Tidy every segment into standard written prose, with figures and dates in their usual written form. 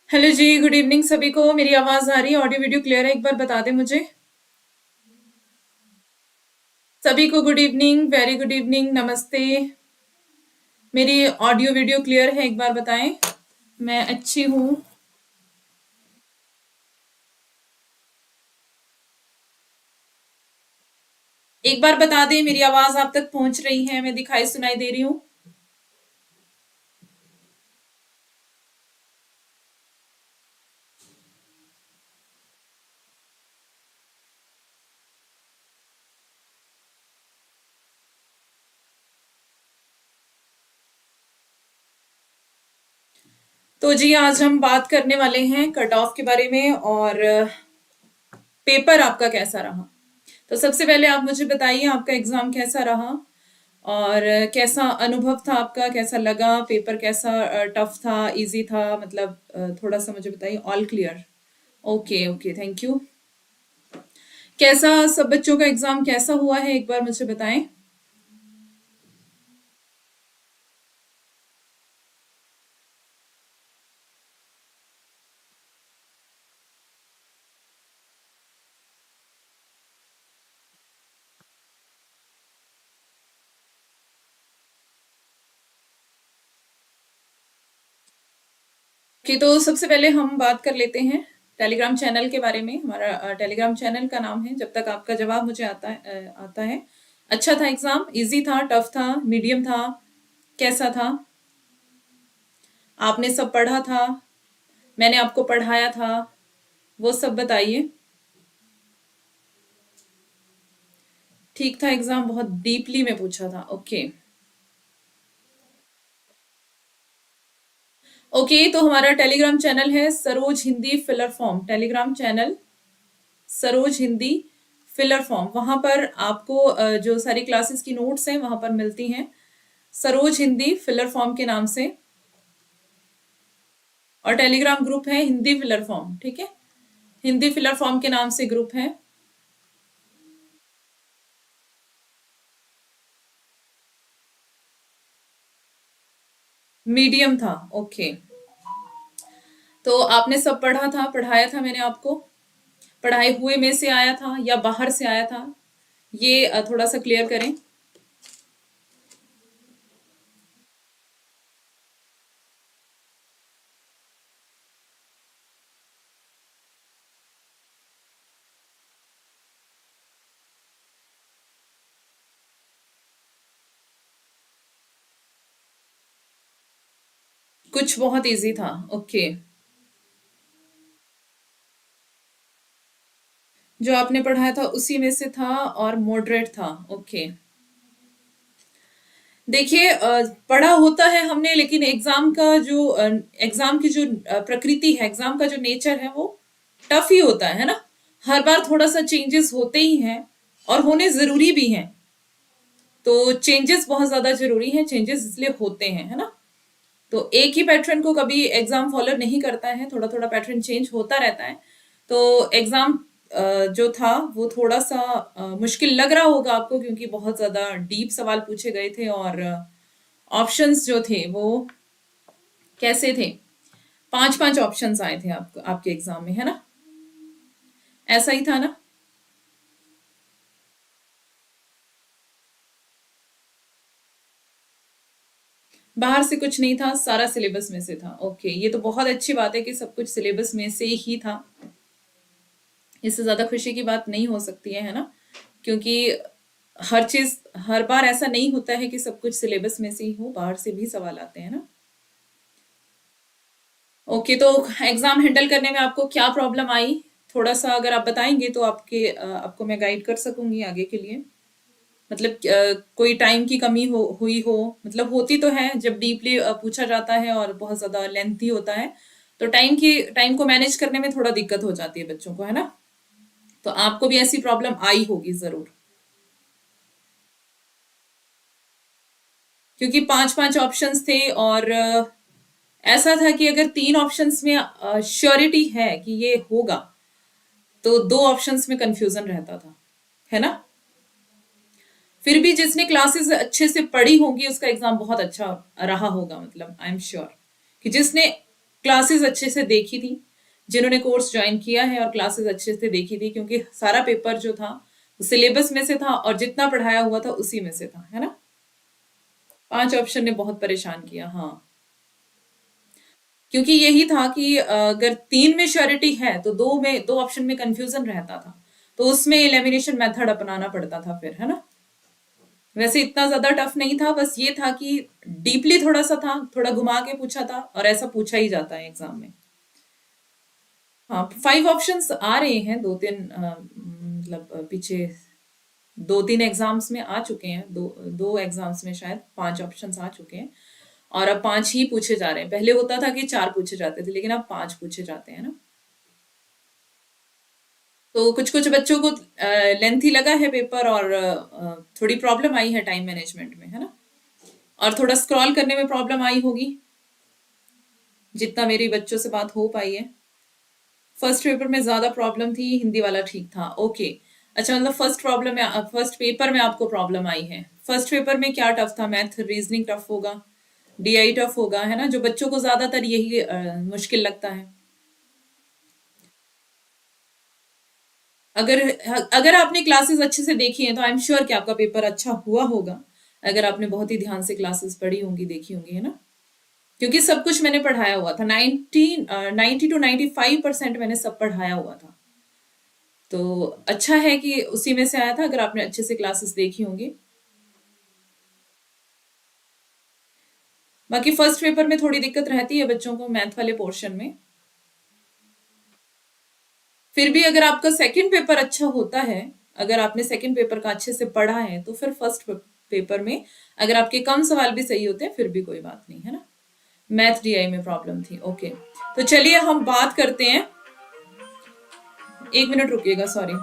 Hello जी, good evening सभी को। मेरी आवाज आ रही है? ऑडियो वीडियो क्लियर है? एक बार बता दें मुझे। सभी को good evening, very good evening, नमस्ते। मेरी ऑडियो वीडियो क्लियर है? एक बार बताएं। मैं अच्छी हूँ। एक बार बता दें मेरी आवाज आप तक पहुंच रही है? मैं दिखाई सुनाई दे रही हूँ? तो जी, आज हम बात करने वाले हैं कट ऑफ के बारे में और पेपर आपका कैसा रहा। तो सबसे पहले आप मुझे बताइए आपका एग्जाम कैसा रहा और कैसा अनुभव था आपका, कैसा लगा पेपर, कैसा टफ था, इजी था, मतलब थोड़ा सा मुझे बताइए। All clear? Okay okay, thank you. कैसा सब बच्चों का एग्जाम कैसा हुआ है, एक बार मुझे बताएं। कि तो सबसे पहले हम बात कर लेते हैं टेलीग्राम चैनल के बारे में। हमारा टेलीग्राम चैनल का नाम है जब तक आपका जवाब मुझे आता है। अच्छा था एग्जाम? इजी था, टफ था, मीडियम था, कैसा था? आपने सब पढ़ा था? मैंने आपको पढ़ाया था? वो सब बताइए। ठीक था एग्जाम? बहुत डीपली में पूछा था? Okay okay. तो हमारा टेलीग्राम चैनल है Saroj Hindi filler form. Telegram channel Saroj Hindi filler form. वहां पर आपको जो सारी क्लासेस की नोट्स हैं वहां पर मिलती हैं सरोज हिंदी फिलर फॉर्म के नाम से। और टेलीग्राम ग्रुप है हिंदी फिलर फॉर्म, ठीक है। हिंदी फिलर फॉर्म के नाम से ग्रुप है। मीडियम था? ओके। तो आपने सब पढ़ा था, पढ़ाया था मैंने आपको? पढ़ाए हुए में से आया था या बाहर से आया था? ये थोड़ा सा क्लियर करें। कुछ बहुत इजी था? ओके। जो आपने पढ़ाया था उसी में से था और मॉडरेट था? ओके। देखिए, पढ़ा होता है हमने, लेकिन एग्जाम का जो एग्जाम की जो प्रकृति है, एग्जाम का जो नेचर है वो टफ ही होता है ना। हर बार थोड़ा सा चेंजेस होते ही हैं और होने जरूरी भी हैं। तो चेंजेस बहुत ज्यादा जरूरी हैं, चेंजेस इसलिए होते हैं, है ना। तो एक ही पैटर्न को कभी एग्जाम फॉलो नहीं करता है, थोड़ा थोड़ा पैटर्न चेंज होता रहता है। तो एग्जाम जो था वो थोड़ा सा मुश्किल लग रहा होगा आपको, क्योंकि बहुत ज्यादा डीप सवाल पूछे गए थे और ऑप्शंस जो थे वो कैसे थे। पांच पांच ऑप्शंस आए थे आपके एग्जाम में, है ना। ऐसा ही था ना। बाहर से कुछ नहीं था, सारा सिलेबस में से था? ओके, ये तो बहुत अच्छी बात है कि सब कुछ सिलेबस में से ही था। इससे ज्यादा खुशी की बात नहीं हो सकती है ना। क्योंकि हर चीज, हर बार ऐसा नहीं होता है कि सब कुछ सिलेबस में से ही हो, बाहर से भी सवाल आते हैं ना। ओके, तो एग्जाम हैंडल करने में आपको क्या प्रॉब्लम आई, थोड़ा सा अगर आप बताएंगे तो आपको मैं गाइड कर सकूंगी आगे के लिए। मतलब कोई टाइम की कमी हुई हो, मतलब होती तो है जब डीपली पूछा जाता है और बहुत ज्यादा लेंथी होता है। तो टाइम को मैनेज करने में थोड़ा दिक्कत हो जाती है बच्चों को, है ना। तो आपको भी ऐसी प्रॉब्लम आई होगी जरूर। क्योंकि पांच पांच ऑप्शंस थे और ऐसा था कि अगर तीन ऑप्शंस में श्योरिटी है कि ये होगा, तो दो ऑप्शंस में कंफ्यूजन रहता था, है ना। फिर भी जिसने क्लासेस अच्छे से पढ़ी होंगी उसका एग्जाम बहुत अच्छा रहा होगा, मतलब आई एम श्योर कि जिसने क्लासेस अच्छे से देखी थी, जिन्होंने कोर्स ज्वाइन किया है और क्लासेस अच्छे से देखी थी, क्योंकि सारा पेपर जो था सिलेबस में से था और जितना पढ़ाया हुआ था उसी में से था, है ना। 5 ऑप्शन ने बहुत परेशान किया, हाँ। क्योंकि यही था कि अगर 3 में श्योरिटी है तो 2 ऑप्शन में कंफ्यूजन रहता था, तो उसमें एलिमिनेशन मेथड अपनाना पड़ता था फिर, है ना। वैसे इतना ज्यादा टफ नहीं था, बस ये था कि डीपली थोड़ा सा था, थोड़ा घुमा के पूछा था, और ऐसा पूछा ही जाता है एग्जाम में। हाँ, 5 ऑप्शंस आ रहे हैं, 2-3 मतलब पीछे 2-3 एग्जाम्स में आ चुके हैं, दो दो एग्जाम्स में शायद 5 ऑप्शंस आ चुके हैं। और अब 5 ही पूछे जा रहे हैं, पहले होता था कि 4 पूछे जाते थे, लेकिन अब 5 पूछे जाते हैं ना। तो कुछ कुछ बच्चों को लेंथी लगा है पेपर, और थोड़ी प्रॉब्लम आई है टाइम मैनेजमेंट में, है ना। और थोड़ा स्क्रॉल करने में प्रॉब्लम आई होगी, जितना मेरी बच्चों से बात हो पाई है। फर्स्ट पेपर में ज्यादा प्रॉब्लम थी, हिंदी वाला ठीक था, ओके। अच्छा, मतलब फर्स्ट पेपर में आपको प्रॉब्लम आई है। फर्स्ट पेपर में क्या टफ था? मैथ रीजनिंग टफ होगा, डीआई टफ होगा, है ना, जो बच्चों को ज्यादातर यही मुश्किल लगता है। अगर अगर आपने क्लासेस अच्छे से देखी हैं तो आई एम श्योर कि आपका पेपर अच्छा हुआ होगा, अगर आपने बहुत ही ध्यान से क्लासेस पढ़ी होंगी, देखी होंगी, है ना। क्योंकि सब कुछ मैंने पढ़ाया हुआ था, 90 to 95% मैंने सब पढ़ाया हुआ था। तो अच्छा है कि उसी में से आया था, अगर आपने अच्छे से क्लासेस देखी होंगी। बाकी फर्स्ट पेपर में थोड़ी दिक्कत रहती है बच्चों को मैथ वाले पोर्शन में। फिर भी अगर आपका सेकंड पेपर अच्छा होता है, अगर आपने सेकंड पेपर का अच्छे से पढ़ा है, तो फिर फर्स्ट पेपर में अगर आपके कम सवाल भी सही होते हैं फिर भी कोई बात नहीं, है ना। मैथ डीआई में प्रॉब्लम थी, ओके। तो चलिए हम बात करते हैं, 1 मिनट रुकिएगा, सॉरी।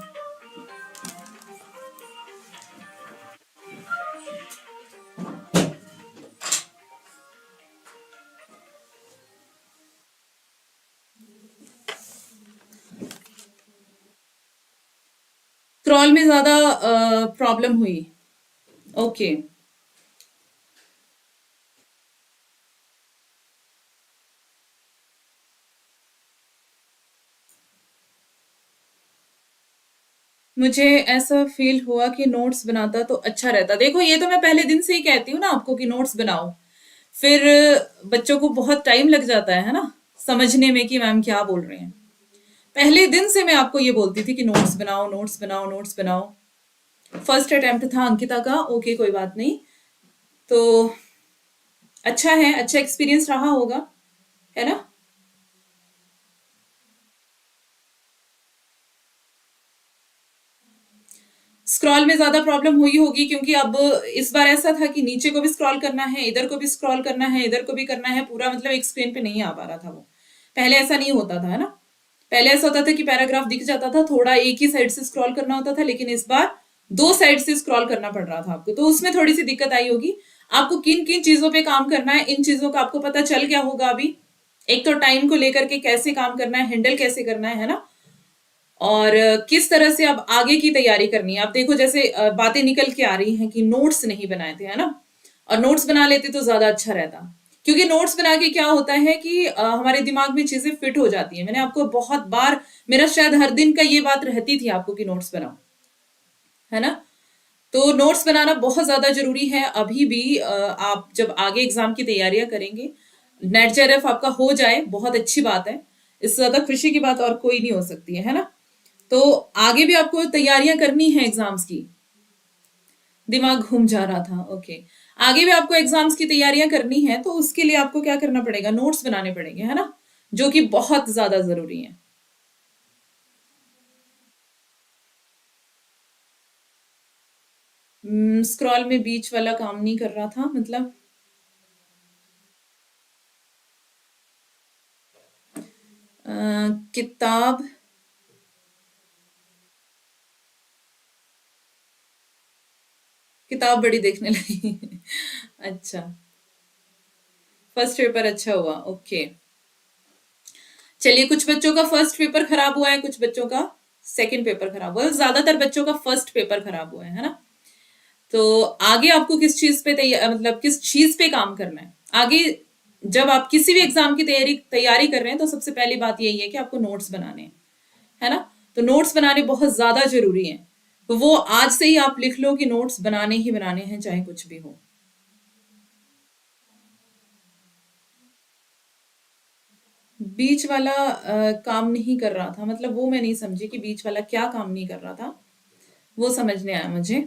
स्क्रॉल में ज्यादा प्रॉब्लम हुई, ओके। मुझे ऐसा फील हुआ कि नोट्स बनाता तो अच्छा रहता। देखो, ये तो मैं पहले दिन से ही कहती हूँ ना आपको कि नोट्स बनाओ, फिर बच्चों को बहुत टाइम लग जाता है ना, समझने में कि मैम क्या बोल रहे हैं। पहले दिन से मैं आपको ये बोलती थी कि नोट्स बनाओ, नोट्स बनाओ, नोट्स बनाओ। फर्स्ट अटेम्प्ट था अंकिता का, ओके, कोई बात नहीं। तो अच्छा है, अच्छा एक्सपीरियंस रहा होगा, है ना। स्क्रॉल में ज्यादा प्रॉब्लम हुई होगी, क्योंकि अब इस बार ऐसा था कि नीचे को भी स्क्रॉल करना है, इधर को भी स्क्रॉल करना है, इधर को भी करना है, पूरा मतलब एक स्क्रीन पे नहीं आ पा रहा था वो। पहले ऐसा नहीं होता था, है ना। पहले ऐसा होता था कि पैराग्राफ दिख जाता था, थोड़ा एक ही साइड से स्क्रॉल करना होता था, लेकिन इस बार 2 साइड से स्क्रॉल करना पड़ रहा था आपको, तो उसमें थोड़ी सी दिक्कत आई होगी। आपको किन किन चीजों पे काम करना है, इन चीजों का आपको पता चल गया होगा अभी। एक तो टाइम को लेकर के कैसे काम करना है, हैंडल कैसे करना है ना। और किस तरह से अब आगे की तैयारी करनी है। आप देखो, जैसे बातें निकल के आ रही हैं कि नोट्स नहीं बनाए थे, है ना। और नोट्स बना लेते तो ज्यादा अच्छा रहता, क्योंकि नोट्स बना के क्या होता है कि हमारे दिमाग में चीजें फिट हो जाती है। मैंने आपको बहुत बार, मेरा शायद हर दिन का ये बात रहती थी आपको कि नोट्स बनाओ, है ना। तो नोट्स बनाना बहुत ज्यादा जरूरी है अभी भी। आप जब आगे एग्जाम की तैयारियां करेंगे, नेट जेआरएफ आपका हो जाए, बहुत अच्छी बात है। इससे ज्यादा खुशी की बात और कोई नहीं हो सकती है ना। तो आगे भी आपको तैयारियां करनी है एग्जाम्स की। दिमाग घूम जा रहा था, ओके। आगे भी आपको एग्जाम्स की तैयारियां करनी है, तो उसके लिए आपको क्या करना पड़ेगा? नोट्स बनाने पड़ेंगे, है ना, जो कि बहुत ज्यादा जरूरी है। स्क्रॉल में बीच वाला काम नहीं कर रहा था, मतलब किताब, किताब बड़ी देखने लगी। अच्छा, फर्स्ट पेपर अच्छा हुआ, ओके। चलिए, कुछ बच्चों का फर्स्ट पेपर खराब हुआ है, कुछ बच्चों का सेकंड पेपर खराब हुआ है, ज्यादातर बच्चों का फर्स्ट पेपर खराब हुआ है ना। तो आगे आपको किस चीज पे तैयार, मतलब किस चीज पे काम करना है आगे? जब आप किसी भी एग्जाम की तैयारी तैयारी कर रहे हैं तो सबसे पहली बात यही है कि आपको नोट्स बनाने हैं, है ना? तो नोट्स बनाने बहुत ज्यादा जरूरी है। तो वो आज से ही आप लिख लो कि नोट्स बनाने ही बनाने हैं, चाहे कुछ भी हो। बीच वाला काम नहीं कर रहा था, मतलब वो मैं नहीं समझी कि बीच वाला क्या काम नहीं कर रहा था, वो समझने आया मुझे।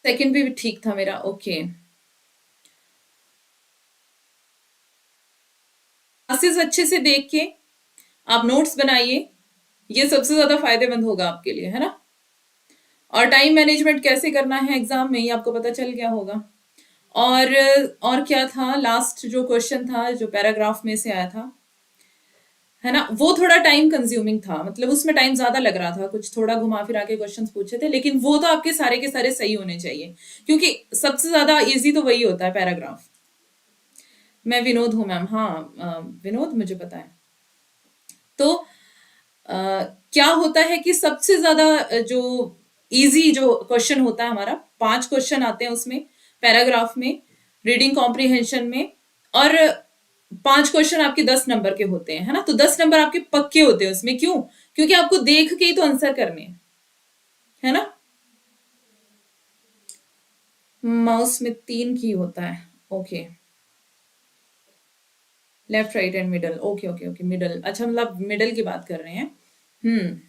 सेकंड भी ठीक था मेरा, ओके। क्लासेस अच्छे से देख के आप नोट्स बनाइए, ये सबसे ज्यादा फायदेमंद होगा आपके लिए, है ना? और टाइम मैनेजमेंट कैसे करना है एग्जाम में, ये आपको पता चल गया होगा। और और क्या था, लास्ट जो क्वेश्चन था जो पैराग्राफ में से आया था, है ना, वो थोड़ा टाइम कंज्यूमिंग था, मतलब उसमें टाइम ज्यादा लग रहा था, कुछ थोड़ा घुमा फिरा के क्वेश्चंस पूछे थे, लेकिन वो तो आपके सारे के सारे सही होने चाहिए, क्योंकि सबसे ज्यादा इजी तो वही होता है, पैराग्राफ। मैं विनोद हूँ मैम, हाँ, विनोद मुझे पता है। तो क्या होता है कि सबसे ज्यादा जो इजी जो क्वेश्चन होता है हमारा, 5 क्वेश्चन आते हैं उसमें, पैराग्राफ में, रीडिंग कॉम्प्रिहेंशन में, और 5 क्वेश्चन आपके 10 नंबर के होते हैं, है ना? तो 10 नंबर आपके पक्के होते हैं उसमें, क्यों? क्योंकि आपको देख के ही तो आंसर करने हैं, है ना? माउस में 3 की होता है, okay. Left right and middle, okay okay okay, middle, अच्छा, मतलब मिडल की बात कर रहे हैं। हम्म।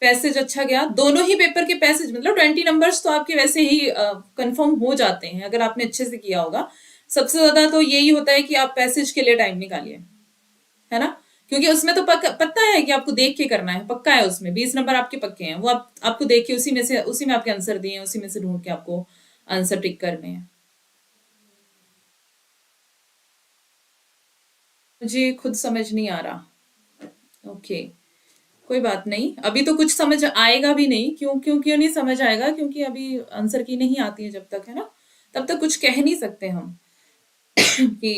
पैसेज अच्छा गया, दोनों ही पेपर के पैसेज, मतलब 20 नंबर्स तो आपके वैसे ही कंफर्म हो जाते हैं अगर आपने अच्छे से किया होगा। सबसे ज्यादा तो यही होता है कि आप पैसेज के लिए टाइम निकालिए, है ना? क्योंकि उसमें तो पता है कि आपको देख के करना है, पक्का है, उसमें 20 नंबर आपके पक्के हैं, वो आपको देख के उसी में आपके आंसर दिए हैं, उसी में से ढूंढ के आपको आंसर टिक करने हैं। मुझे खुद समझ नहीं आ रहा, ओके। कोई बात नहीं, अभी तो कुछ समझ आएगा भी नहीं, क्यों नहीं समझ आएगा, क्योंकि अभी आंसर की नहीं आती है जब तक, है ना? तब तक कुछ कह नहीं सकते हम कि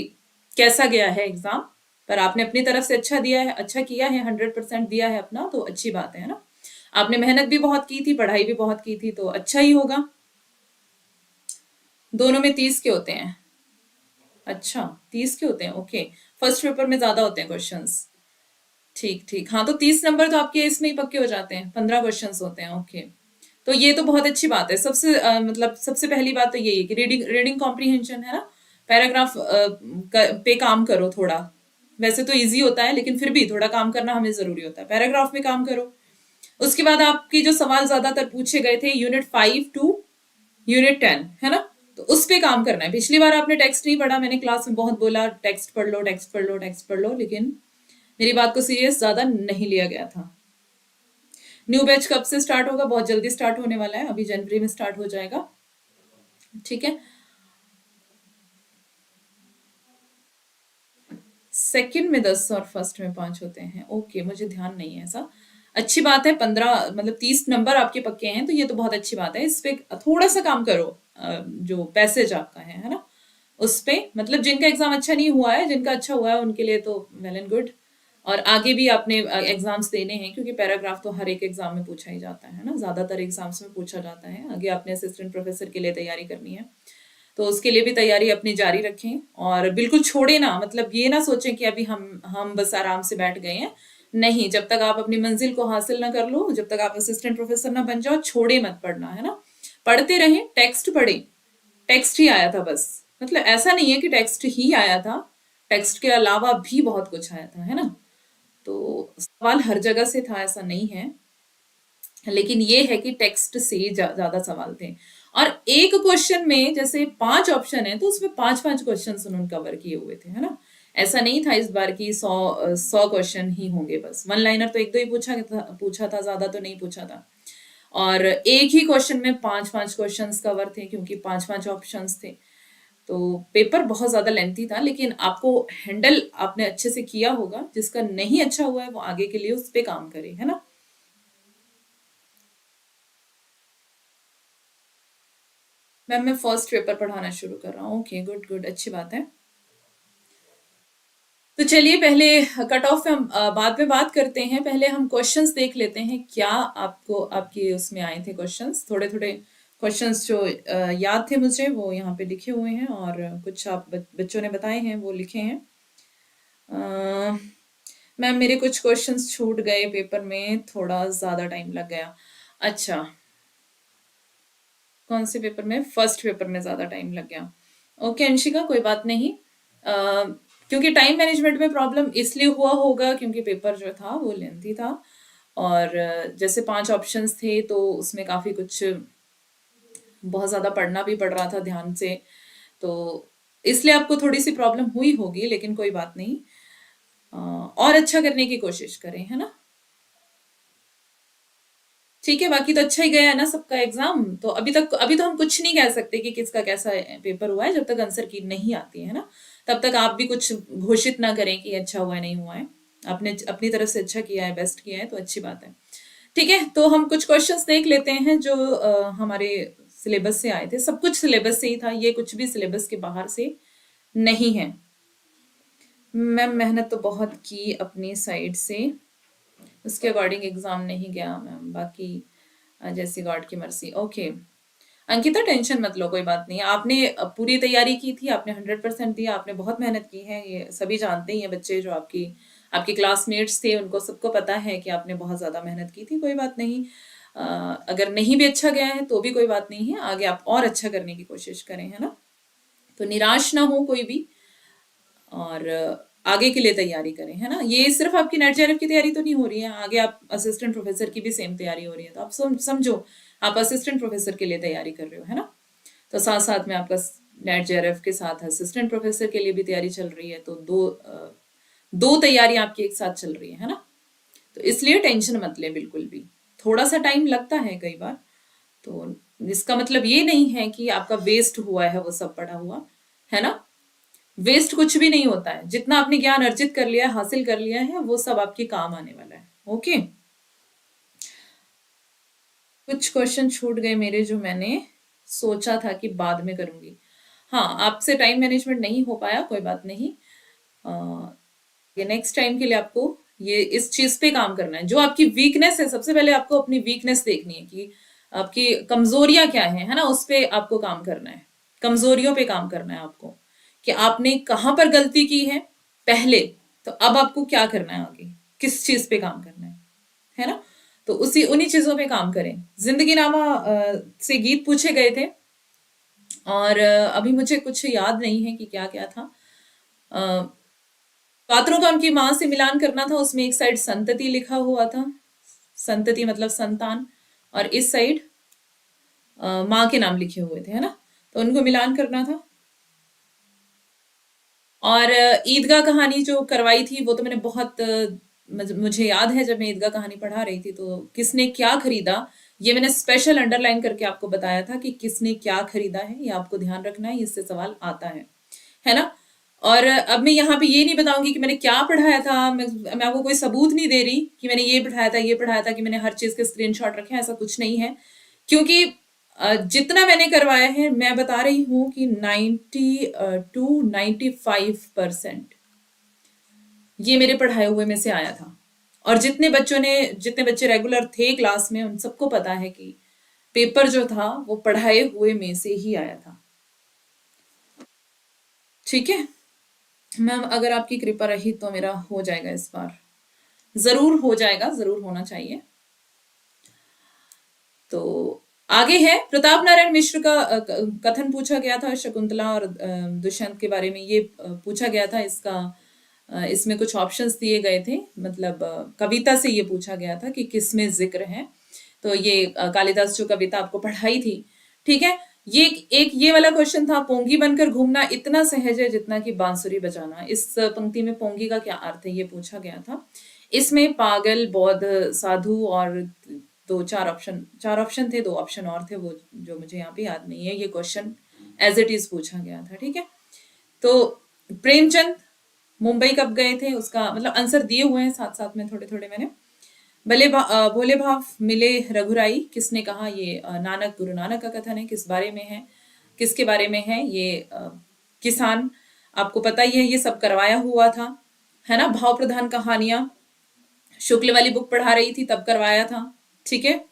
कैसा गया है एग्जाम। पर आपने अपनी तरफ से अच्छा दिया है, अच्छा किया है, 100% दिया है अपना, तो अच्छी बात है ना? आपने मेहनत भी बहुत की थी, पढ़ाई भी बहुत की थी, तो अच्छा ही होगा। दोनों में 30 के होते हैं? अच्छा, 30 के होते हैं, ओके। फर्स्ट पेपर में ज्यादा होते हैं क्वेश्चंस। ठीक ठीक, हाँ, तो 30 नंबर तो आपके इसमें ही पक्के हो जाते हैं, 15 क्वेश्चंस होते हैं, ओके। तो ये तो बहुत अच्छी बात है, सबसे मतलब सबसे पहली बात तो यही है कि रीडिंग रीडिंग कॉम्प्रिहेंशन, है ना? पैराग्राफ पे काम करो थोड़ा। वैसे तो इजी होता है, लेकिन फिर भी थोड़ा काम करना हमें जरूरी होता है, पैराग्राफ में काम करो। उसके बाद आपके जो सवाल ज्यादातर पूछे गए थे यूनिट 5 टू यूनिट 10, है ना? तो उस पे काम करना है। पिछली बार आपने टेक्स्ट नहीं पढ़ा, मैंने क्लास में बहुत बोला टेक्स्ट पढ़ लो, टेक्स्ट पढ़ लो, टेक्स्ट पढ़ लो, लेकिन मेरी बात को सीरियस ज्यादा नहीं लिया गया था। न्यू बैच कब से स्टार्ट होगा? बहुत जल्दी स्टार्ट होने वाला है, अभी जनवरी में स्टार्ट हो जाएगा। ठीक है। सेकंड में 10 और फर्स्ट में 5 होते हैं, ओके, मुझे ध्यान नहीं है ऐसा। अच्छी बात है, 15 मतलब 30 नंबर आपके पक्के हैं, तो ये तो बहुत अच्छी बात है। इस पे थोड़ा सा काम करो, जो पैसेज आपका है ना, उस पे, मतलब जिनका एग्जाम अच्छा नहीं हुआ है, जिनका अच्छा हुआ है उनके लिए तो वेल एंड गुड। और आगे भी आपने एग्जाम्स देने हैं, क्योंकि पैराग्राफ तो हर एक एग्जाम में पूछा ही जाता है ना, ज्यादातर एग्जाम्स में पूछा जाता है। आगे आपने असिस्टेंट प्रोफेसर के लिए तैयारी करनी है, तो उसके लिए भी तैयारी अपनी जारी रखें, और बिल्कुल छोड़े ना, मतलब ये ना सोचें कि अभी हम बस आराम से बैठ गए हैं। नहीं, जब तक आप अपनी मंजिल को हासिल ना कर लो, जब तक आप असिस्टेंट प्रोफेसर ना बन जाओ, छोड़े मत पढ़ना, है ना? पढ़ते रहें, टेक्स्ट पढ़ें। टेक्स्ट ही आया था बस, मतलब ऐसा नहीं है कि टेक्स्ट ही आया था, टेक्स्ट के अलावा भी बहुत कुछ आया था, है ना? तो सवाल हर जगह से था ऐसा नहीं है, लेकिन ये है कि टेक्स्ट से ज्यादा सवाल थे। और एक क्वेश्चन में जैसे 5 ऑप्शन है, तो उसमें 5 5 क्वेश्चन उन्होंने कवर किए हुए थे, है ना? ऐसा नहीं था इस बार की 100 क्वेश्चन ही होंगे, बस वन लाइनर तो एक दो ही पूछा था, ज्यादा तो नहीं पूछा था। और एक ही क्वेश्चन में 5 5 क्वेश्चंस कवर थे, क्योंकि 5 5 ऑप्शंस थे। तो पेपर बहुत ज्यादा लेंथी था, लेकिन आपको हैंडल आपने अच्छे से किया होगा। जिसका नहीं अच्छा हुआ है वो आगे के लिए उस पे काम करे, है ना? मैम, मैं फर्स्ट पेपर पढ़ाना शुरू कर रहा हूँ, ओके, गुड गुड, अच्छी बात है। तो चलिए पहले कट ऑफ पे हम बाद में बात करते हैं। पहले हम क्वेश्चंस देख लेते हैं, क्या आपको आपके उसमें आए थे क्वेश्चंस। थोड़े थोड़े क्वेश्चंस जो याद थे मुझे वो यहाँ पे लिखे हुए हैं, और कुछ आप बच्चों ने बताए हैं वो लिखे हैं। मैम मेरे कुछ क्वेश्चंस छूट गए पेपर में, थोड़ा ज़्यादा टाइम लग गया। अच्छा, कौन से पेपर में? फर्स्ट पेपर में ज़्यादा टाइम लग गया। ओके अंशिका, कोई बात नहीं। क्योंकि टाइम मैनेजमेंट में प्रॉब्लम इसलिए हुआ होगा क्योंकि पेपर जो था वो लेंथी था, और जैसे 5 ऑप्शंस थे तो उसमें काफ़ी कुछ बहुत ज़्यादा पढ़ना भी पड़ रहा था ध्यान से, तो इसलिए आपको थोड़ी सी प्रॉब्लम हुई होगी, लेकिन कोई बात नहीं। और अच्छा करने की कोशिश करें, है ना। ठीक है, बाकी तो अच्छा ही गया है ना सबका एग्जाम। तो अभी तो हम कुछ नहीं कह सकते कि किसका कैसा पेपर हुआ है, जब तक आंसर की नहीं आती है ना, तब तक आप भी कुछ घोषित ना करें कि अच्छा हुआ है नहीं हुआ है। आपने अपनी तरफ से अच्छा किया है, बेस्ट किया है, तो अच्छी बात है। ठीक है, तो हम कुछ क्वेश्चंस देख लेते हैं जो हमारे सिलेबस से आए थे। सब कुछ सिलेबस से ही था, ये कुछ भी सिलेबस के बाहर से नहीं है। मैम मेहनत तो बहुत की अपनी साइड से, उसके अकॉर्डिंग एग्जाम नहीं गया मैम, बाकी जैसी गॉड की मर्जी। ओके अंकिता, टेंशन मत लो, कोई बात नहीं। आपने पूरी तैयारी की थी, आपने 100% दिया, आपने बहुत मेहनत की है, ये सभी जानते ही हैं बच्चे जो आपकी आपके क्लासमेट्स थे, उनको सबको पता है कि आपने बहुत ज़्यादा मेहनत की थी। कोई बात नहीं, अगर नहीं भी अच्छा गया है तो भी कोई बात नहीं है, आगे आप और अच्छा करने की कोशिश करें, है ना। तो निराश ना हो कोई भी, और आगे के लिए तैयारी करें, है ना। ये सिर्फ आपकी नेट जेआरएफ की तैयारी तो नहीं हो रही है, आगे आप असिस्टेंट प्रोफेसर की भी सेम तैयारी हो रही है, तो आप समझो आप असिस्टेंट प्रोफेसर के लिए तैयारी कर रहे हो, है ना। तो साथ साथ में आपका नेट जेआरएफ के साथ असिस्टेंट प्रोफेसर के लिए भी तैयारी चल रही है, तो दो तैयारी आपकी एक साथ चल रही है ना। तो इसलिए टेंशन मत ले बिल्कुल भी। थोड़ा सा टाइम लगता है कई बार, तो इसका मतलब ये नहीं है कि आपका वेस्ट हुआ है वो सब पढ़ा हुआ, है ना। वेस्ट कुछ भी नहीं होता है, जितना आपने ज्ञान अर्जित कर लिया है, हासिल कर लिया है, वो सब आपके काम आने वाला है। ओके, कुछ क्वेश्चन छूट गए मेरे जो मैंने सोचा था कि बाद में करूंगी। हाँ, आपसे टाइम मैनेजमेंट नहीं हो पाया, कोई बात नहीं। ये नेक्स्ट टाइम के लिए आपको ये इस चीज पे काम करना है। जो आपकी वीकनेस है, सबसे पहले आपको अपनी वीकनेस देखनी है कि आपकी कमजोरियां क्या है ना, उस पे आपको काम करना है। कमजोरियों पे काम करना है आपको, कि आपने कहाँ पर गलती की है पहले, तो अब आपको क्या करना है आगे, किस चीज पे काम करना है ना। तो उसी उन्हीं चीजों पे काम करें। जिंदगी नामा से गीत पूछे गए थे, और अभी मुझे कुछ याद नहीं है कि क्या क्या था। अ, पात्रों का उनकी माँ से मिलान करना था, उसमें एक साइड संतति लिखा हुआ था, संतति मतलब संतान, और इस साइड माँ के नाम लिखे हुए थे, है ना। तो उनको मिलान करना था। और ईदगाह कहानी जो करवाई थी वो तो मैंने बहुत मुझे याद है, जब मैं ईदगाह कहानी पढ़ा रही थी तो किसने क्या खरीदा, ये मैंने स्पेशल अंडरलाइन करके आपको बताया था कि किसने क्या खरीदा है, ये आपको ध्यान रखना है, इससे सवाल आता है ना। और अब मैं यहाँ पे ये नहीं बताऊंगी कि मैंने क्या पढ़ाया था, मैं आपको कोई सबूत नहीं दे रही कि मैंने ये पढ़ाया था कि मैंने हर चीज के स्क्रीनशॉट रखे हैं, ऐसा कुछ नहीं है। क्योंकि जितना मैंने करवाया है, मैं बता रही हूँ कि 90 to 95% ये मेरे पढ़ाए हुए में से आया था। और जितने बच्चे रेगुलर थे क्लास में, उन सबको पता है कि पेपर जो था वो पढ़ाए हुए में से ही आया था। ठीक है मैम, अगर आपकी कृपा रही तो मेरा हो जाएगा इस बार, जरूर हो जाएगा, जरूर होना चाहिए। तो आगे है, प्रताप नारायण मिश्र का कथन पूछा गया था, शकुंतला और दुष्यंत के बारे में ये पूछा गया था। इसमें कुछ ऑप्शंस दिए गए थे, मतलब कविता से ये पूछा गया था कि किसमें जिक्र है। तो ये कालिदास जो कविता आपको पढ़ाई थी, ठीक है। ये एक ये वाला क्वेश्चन था, पोंगी बनकर घूमना इतना सहज है जितना कि बांसुरी बजाना। इस पंक्ति में पोंगी का क्या अर्थ है, ये पूछा गया था। इसमें पागल, बौद्ध, साधु और दो चार ऑप्शन थे, 2 ऑप्शन और थे, वो जो मुझे यहाँ पे याद नहीं है। ये क्वेश्चन एज इट इज पूछा गया था, ठीक है। तो प्रेमचंद मुंबई कब गए थे, उसका मतलब आंसर दिए हुए हैं साथ साथ में, थोड़े थोड़े मैंने। भोले भाव मिले रघुराई, किसने कहा, ये नानक, गुरु नानक का कथन है। किस बारे में है, किसके बारे में है ये, किसान, आपको पता ही है, ये सब करवाया हुआ था। है ना, भाव प्रधान कहानियां शुक्ल वाली बुक पढ़ा रही थी तब करवाया था। ठीक है।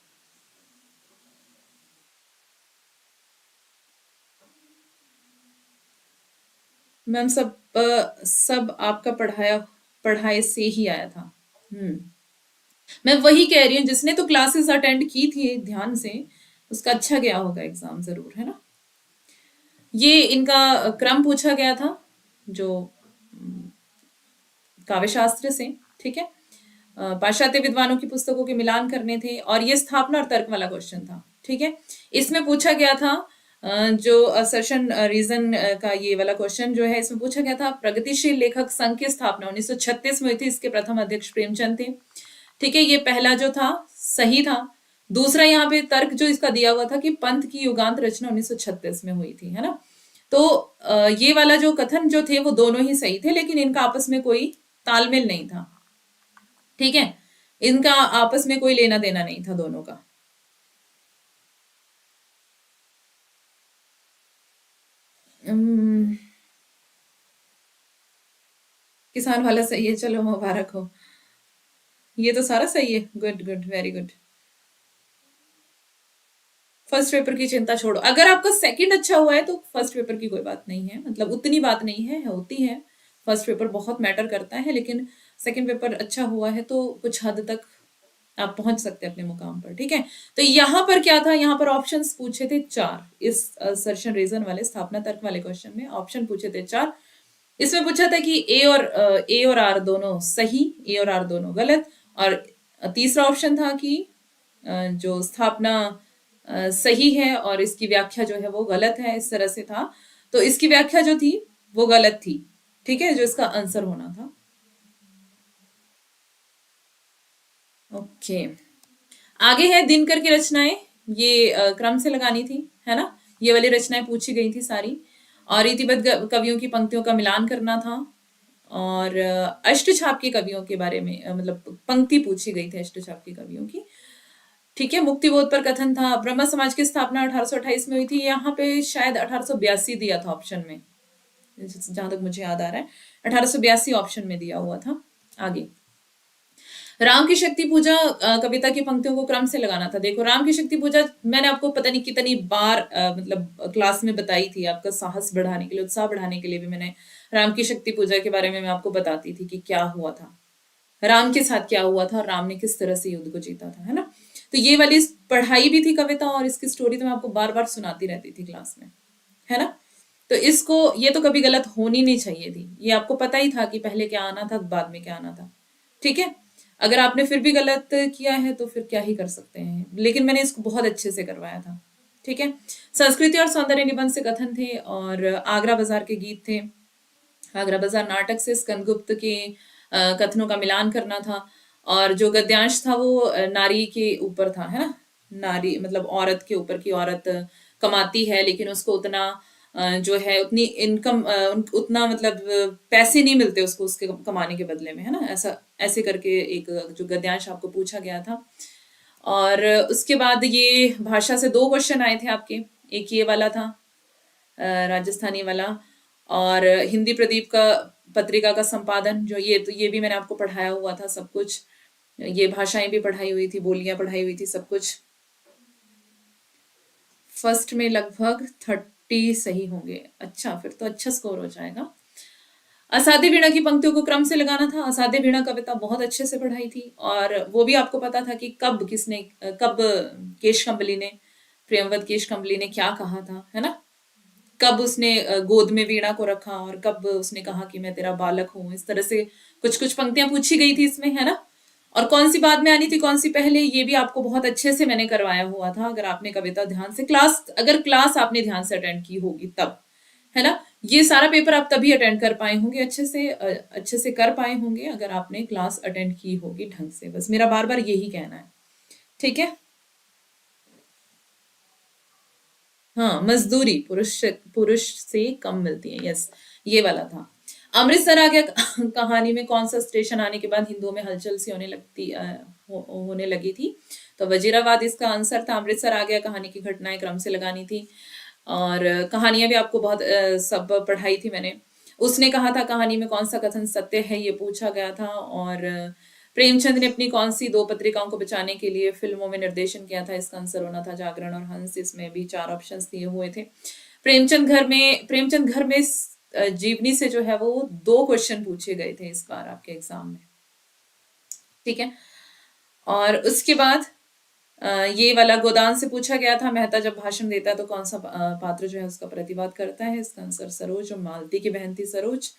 मैम सब आपका पढ़ाए से ही आया था। हम्म। मैं वही कह रही हूँ, जिसने तो क्लासेस अटेंड की थी ध्यान से, उसका अच्छा गया होगा एग्जाम जरूर, है ना। ये इनका क्रम पूछा गया था, जो काव्य शास्त्र से। ठीक है। पाश्चात्य विद्वानों की पुस्तकों के मिलान करने थे, और ये स्थापना और तर्क वाला क्वेश्चन था। ठीक है। इसमें पूछा गया था जो असर्शन रीजन का ये वाला क्वेश्चन जो है, इसमें पूछा गया था प्रगतिशील लेखक संघ की स्थापना 1936 में हुई थी, इसके प्रथम अध्यक्ष प्रेमचंद थे। ठीक है, ये पहला जो था सही था। दूसरा यहाँ पे तर्क जो इसका दिया हुआ था कि पंथ की युगांत रचना 1936 में हुई थी, है ना। तो ये वाला जो कथन जो थे वो दोनों ही सही थे, लेकिन इनका आपस में कोई तालमेल नहीं था। ठीक है। इनका आपस में कोई लेना देना नहीं था दोनों का। उम्म, किसान वाला सही है, चलो मुबारक हो। ये तो सारा सही है, good good, very good. First paper की चिंता छोड़ो, अगर आपका सेकंड अच्छा हुआ है तो फर्स्ट पेपर की कोई बात नहीं है, मतलब उतनी बात नहीं है, होती है। फर्स्ट पेपर बहुत मैटर करता है, लेकिन सेकंड पेपर अच्छा हुआ है तो कुछ हद तक आप पहुंच सकते हैं अपने मुकाम पर। ठीक है। तो यहाँ पर क्या था, यहाँ पर ऑप्शंस पूछे थे चार, इस सर्शन रीजन वाले स्थापना तर्क वाले क्वेश्चन में ऑप्शन पूछे थे चार। इसमें पूछा था कि ए और आर दोनों सही, ए और आर दोनों गलत, और तीसरा ऑप्शन था कि जो स्थापना सही है और इसकी व्याख्या जो है वो गलत है, इस तरह से था। तो इसकी व्याख्या जो थी वो गलत थी। ठीक है, जो इसका आंसर होना था। ओके। आगे है दिनकर की रचनाएं। ये क्रम से लगानी थी, है ना। ये वाली रचनाएं पूछी गई थी सारी, और रीतिबद्ध कवियों की पंक्तियों का मिलान करना था, और अष्टछाप के कवियों के बारे में मतलब पंक्ति पूछी गई थी अष्टछाप के कवियों की। ठीक है। मुक्तिबोध पर कथन था। ब्रह्म समाज की स्थापना 1828 में हुई थी, यहाँ पे शायद 1882 दिया था ऑप्शन में, जहां तक मुझे याद आ रहा है 1882 ऑप्शन में दिया हुआ था। आगे, राम की शक्ति पूजा कविता की पंक्तियों को क्रम से लगाना था। देखो, राम की शक्ति पूजा मैंने आपको पता नहीं कितनी बार मतलब क्लास में बताई थी, आपका साहस बढ़ाने के लिए, उत्साह बढ़ाने के लिए भी मैंने राम की शक्ति पूजा के बारे में मैं आपको बताती थी कि क्या हुआ था, राम के साथ क्या हुआ था, और राम ने किस तरह से युद्ध को जीता था, है ना। तो ये वाली पढ़ाई भी थी कविता, और इसकी स्टोरी तो मैं आपको बार बार सुनाती रहती थी क्लास में, है ना। तो इसको, ये तो कभी गलत होनी नहीं चाहिए थी, ये आपको पता ही था कि पहले क्या आना था बाद में क्या आना था। ठीक है। अगर आपने फिर भी गलत किया है तो फिर क्या ही कर सकते हैं, लेकिन मैंने इसको बहुत अच्छे से करवाया था। ठीक है। संस्कृति और सौंदर्य निबंध से कथन थे, और आगरा बाजार के गीत थे। आगरा बाजार नाटक से स्कंदगुप्त के कथनों का मिलान करना था, और जो गद्यांश था वो नारी के ऊपर था, है ना। नारी मतलब औरत के ऊपर, की औरत कमाती है लेकिन उसको उतना जो है उतनी इनकम उतना मतलब पैसे नहीं मिलते उसको उसके कमाने के बदले में, है ना। ऐसा ऐसे करके एक जो गद्यांश आपको पूछा गया था। और उसके बाद ये भाषा से दो क्वेश्चन आए थे आपके। एक ये वाला था राजस्थानी वाला, और हिंदी प्रदीप का पत्रिका का संपादन, जो ये तो ये भी मैंने आपको पढ़ाया हुआ था सब कुछ, ये भाषाएं भी पढ़ाई हुई थी, बोलियां पढ़ाई हुई थी, सब कुछ। फर्स्ट में लगभग 30 सही होंगे, अच्छा फिर तो अच्छा स्कोर हो जाएगा। असाध्य वीणा की पंक्तियों को क्रम से लगाना था। असाध्य वीणा कविता बहुत अच्छे से पढ़ाई थी, और वो भी आपको पता था कि कब केश कम्बली ने, प्रियंवद केश कम्बली ने क्या कहा था, है ना। कब उसने गोद में वीणा को रखा, और कब उसने कहा कि मैं तेरा बालक हूं, इस तरह से कुछ कुछ पंक्तियां पूछी गई थी इसमें, है ना। और कौन सी बाद में आनी थी कौन सी पहले, ये भी आपको बहुत अच्छे से मैंने करवाया हुआ था, अगर आपने कविता ध्यान से क्लास, अगर क्लास आपने ध्यान से अटेंड की होगी तब, है ना। ये सारा पेपर आप तभी अटेंड कर पाए होंगे अच्छे से कर पाए होंगे अगर आपने क्लास अटेंड की होगी ढंग से, बस मेरा बार बार यही कहना है। ठीक है। हाँ, मजदूरी पुरुष से कम मिलती है, यस, ये वाला था। अमृतसर आ गया कहानी में कौन सा स्टेशन आने के बाद हिंदुओं में हलचल सी होने लगी थी, तो वजीराबाद इसका आंसर था। अमृतसर आ गया कहानी की घटनाएं क्रम से लगानी थी, और कहानियां भी आपको बहुत सब पढ़ाई थी मैंने। उसने कहा था कहानी में कौन सा कथन सत्य है, ये पूछा गया था। और प्रेमचंद ने अपनी कौन सी दो पत्रिकाओं को बचाने के लिए फिल्मों में निर्देशन किया था, इसका आंसर होना था जागरण और हंस। इसमें भी 4 ऑप्शंस दिए हुए थे। प्रेमचंद घर में जीवनी से जो है वो 2 क्वेश्चन पूछे गए थे इस बार आपके एग्जाम में, ठीक है। और उसके बाद ये वाला गोदान से पूछा गया था, मेहता जब भाषण देता है तो कौन सा पात्र जो है उसका प्रतिवाद करता है, इसका आंसर सरोज, और मालती की बहन थी सरोज।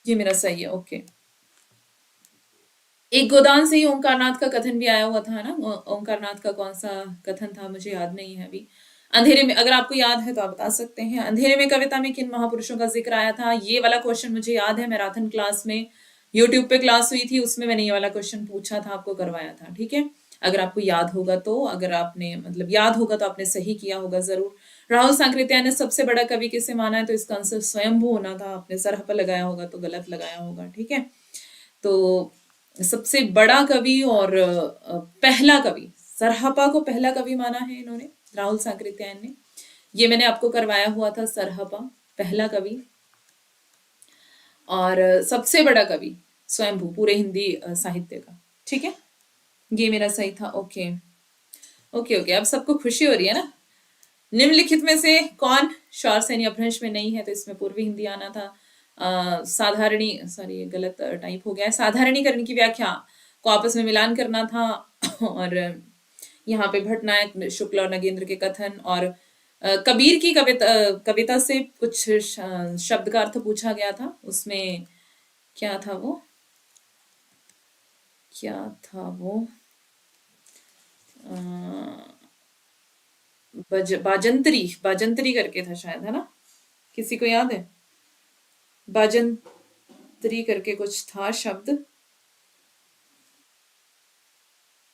ये मेरा सही है, ओके। एक गोदान से ही ओंकारनाथ का कथन भी आया हुआ था ना, ओंकारनाथ का कौन सा कथन था मुझे याद नहीं है अभी। अंधेरे में, अगर आपको याद है तो आप बता सकते हैं। अंधेरे में कविता में किन महापुरुषों का जिक्र आया था, ये वाला क्वेश्चन मुझे याद है, मैराथन क्लास में यूट्यूब पे क्लास हुई थी, उसमें मैंने ये वाला क्वेश्चन पूछा था, आपको करवाया था, ठीक है। अगर आपको याद होगा तो, अगर आपने मतलब याद होगा तो आपने सही किया होगा जरूर। राहुल सांकृत्याय ने सबसे बड़ा कवि किसे माना है, तो इसका आंसर स्वयंभू होना था, आपने सरह पर लगाया होगा तो गलत लगाया होगा, ठीक है। तो सबसे बड़ा कवि और पहला कवि, सरहपा को पहला कवि माना है इन्होंने, राहुल सांकृत्यायन ने। ये मैंने आपको करवाया हुआ था, सरहपा पहला कवि। और सबसे बड़ा कवि स्वयंभू पूरे हिंदी साहित्य का, ठीक है। ये मेरा सही था, ओके ओके ओके। अब सबको खुशी हो रही है ना। निम्नलिखित में से कौन शौर सैनी अपभ्रंश में नहीं है, तो इसमें पूर्वी हिंदी आना था। साधारणी, सॉरी ये गलत टाइप हो गया है, साधारणीकरण की व्याख्या को आपस में मिलान करना था। और यहाँ पे भट्टनायक, शुक्ल और नगेंद्र के कथन, और कबीर की कविता से कुछ शब्द का अर्थ पूछा गया था, उसमें क्या था वो, क्या था वो, बाजंतरी, बाजंतरी करके था शायद, है ना, किसी को याद है? बाजंतरी करके कुछ था शब्द,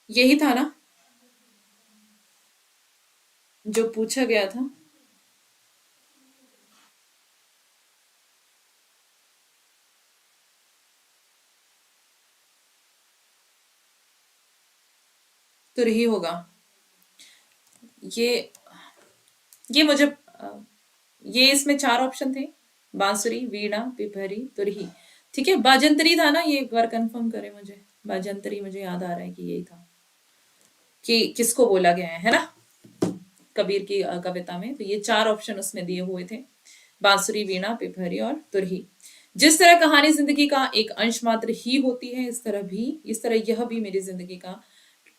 यही था ना जो पूछा गया था। तो रही होगा ये मुझे ये इसमें 4 ऑप्शन थे, बांसुरी, वीणा, पिपहरी, तुरही, ठीक है। बाजंतरी था ना, ये एक बार कंफर्म करें मुझे, बाजंतरी मुझे याद आ रहा है कि यही था, कि किसको बोला गया है ना, कबीर की कविता में। तो ये 4 ऑप्शन उसमें दिए हुए थे, बांसुरी, वीणा, पिपहरी और तुरही। जिस तरह कहानी जिंदगी का एक अंश मात्र ही होती है, इस तरह यह भी मेरी जिंदगी का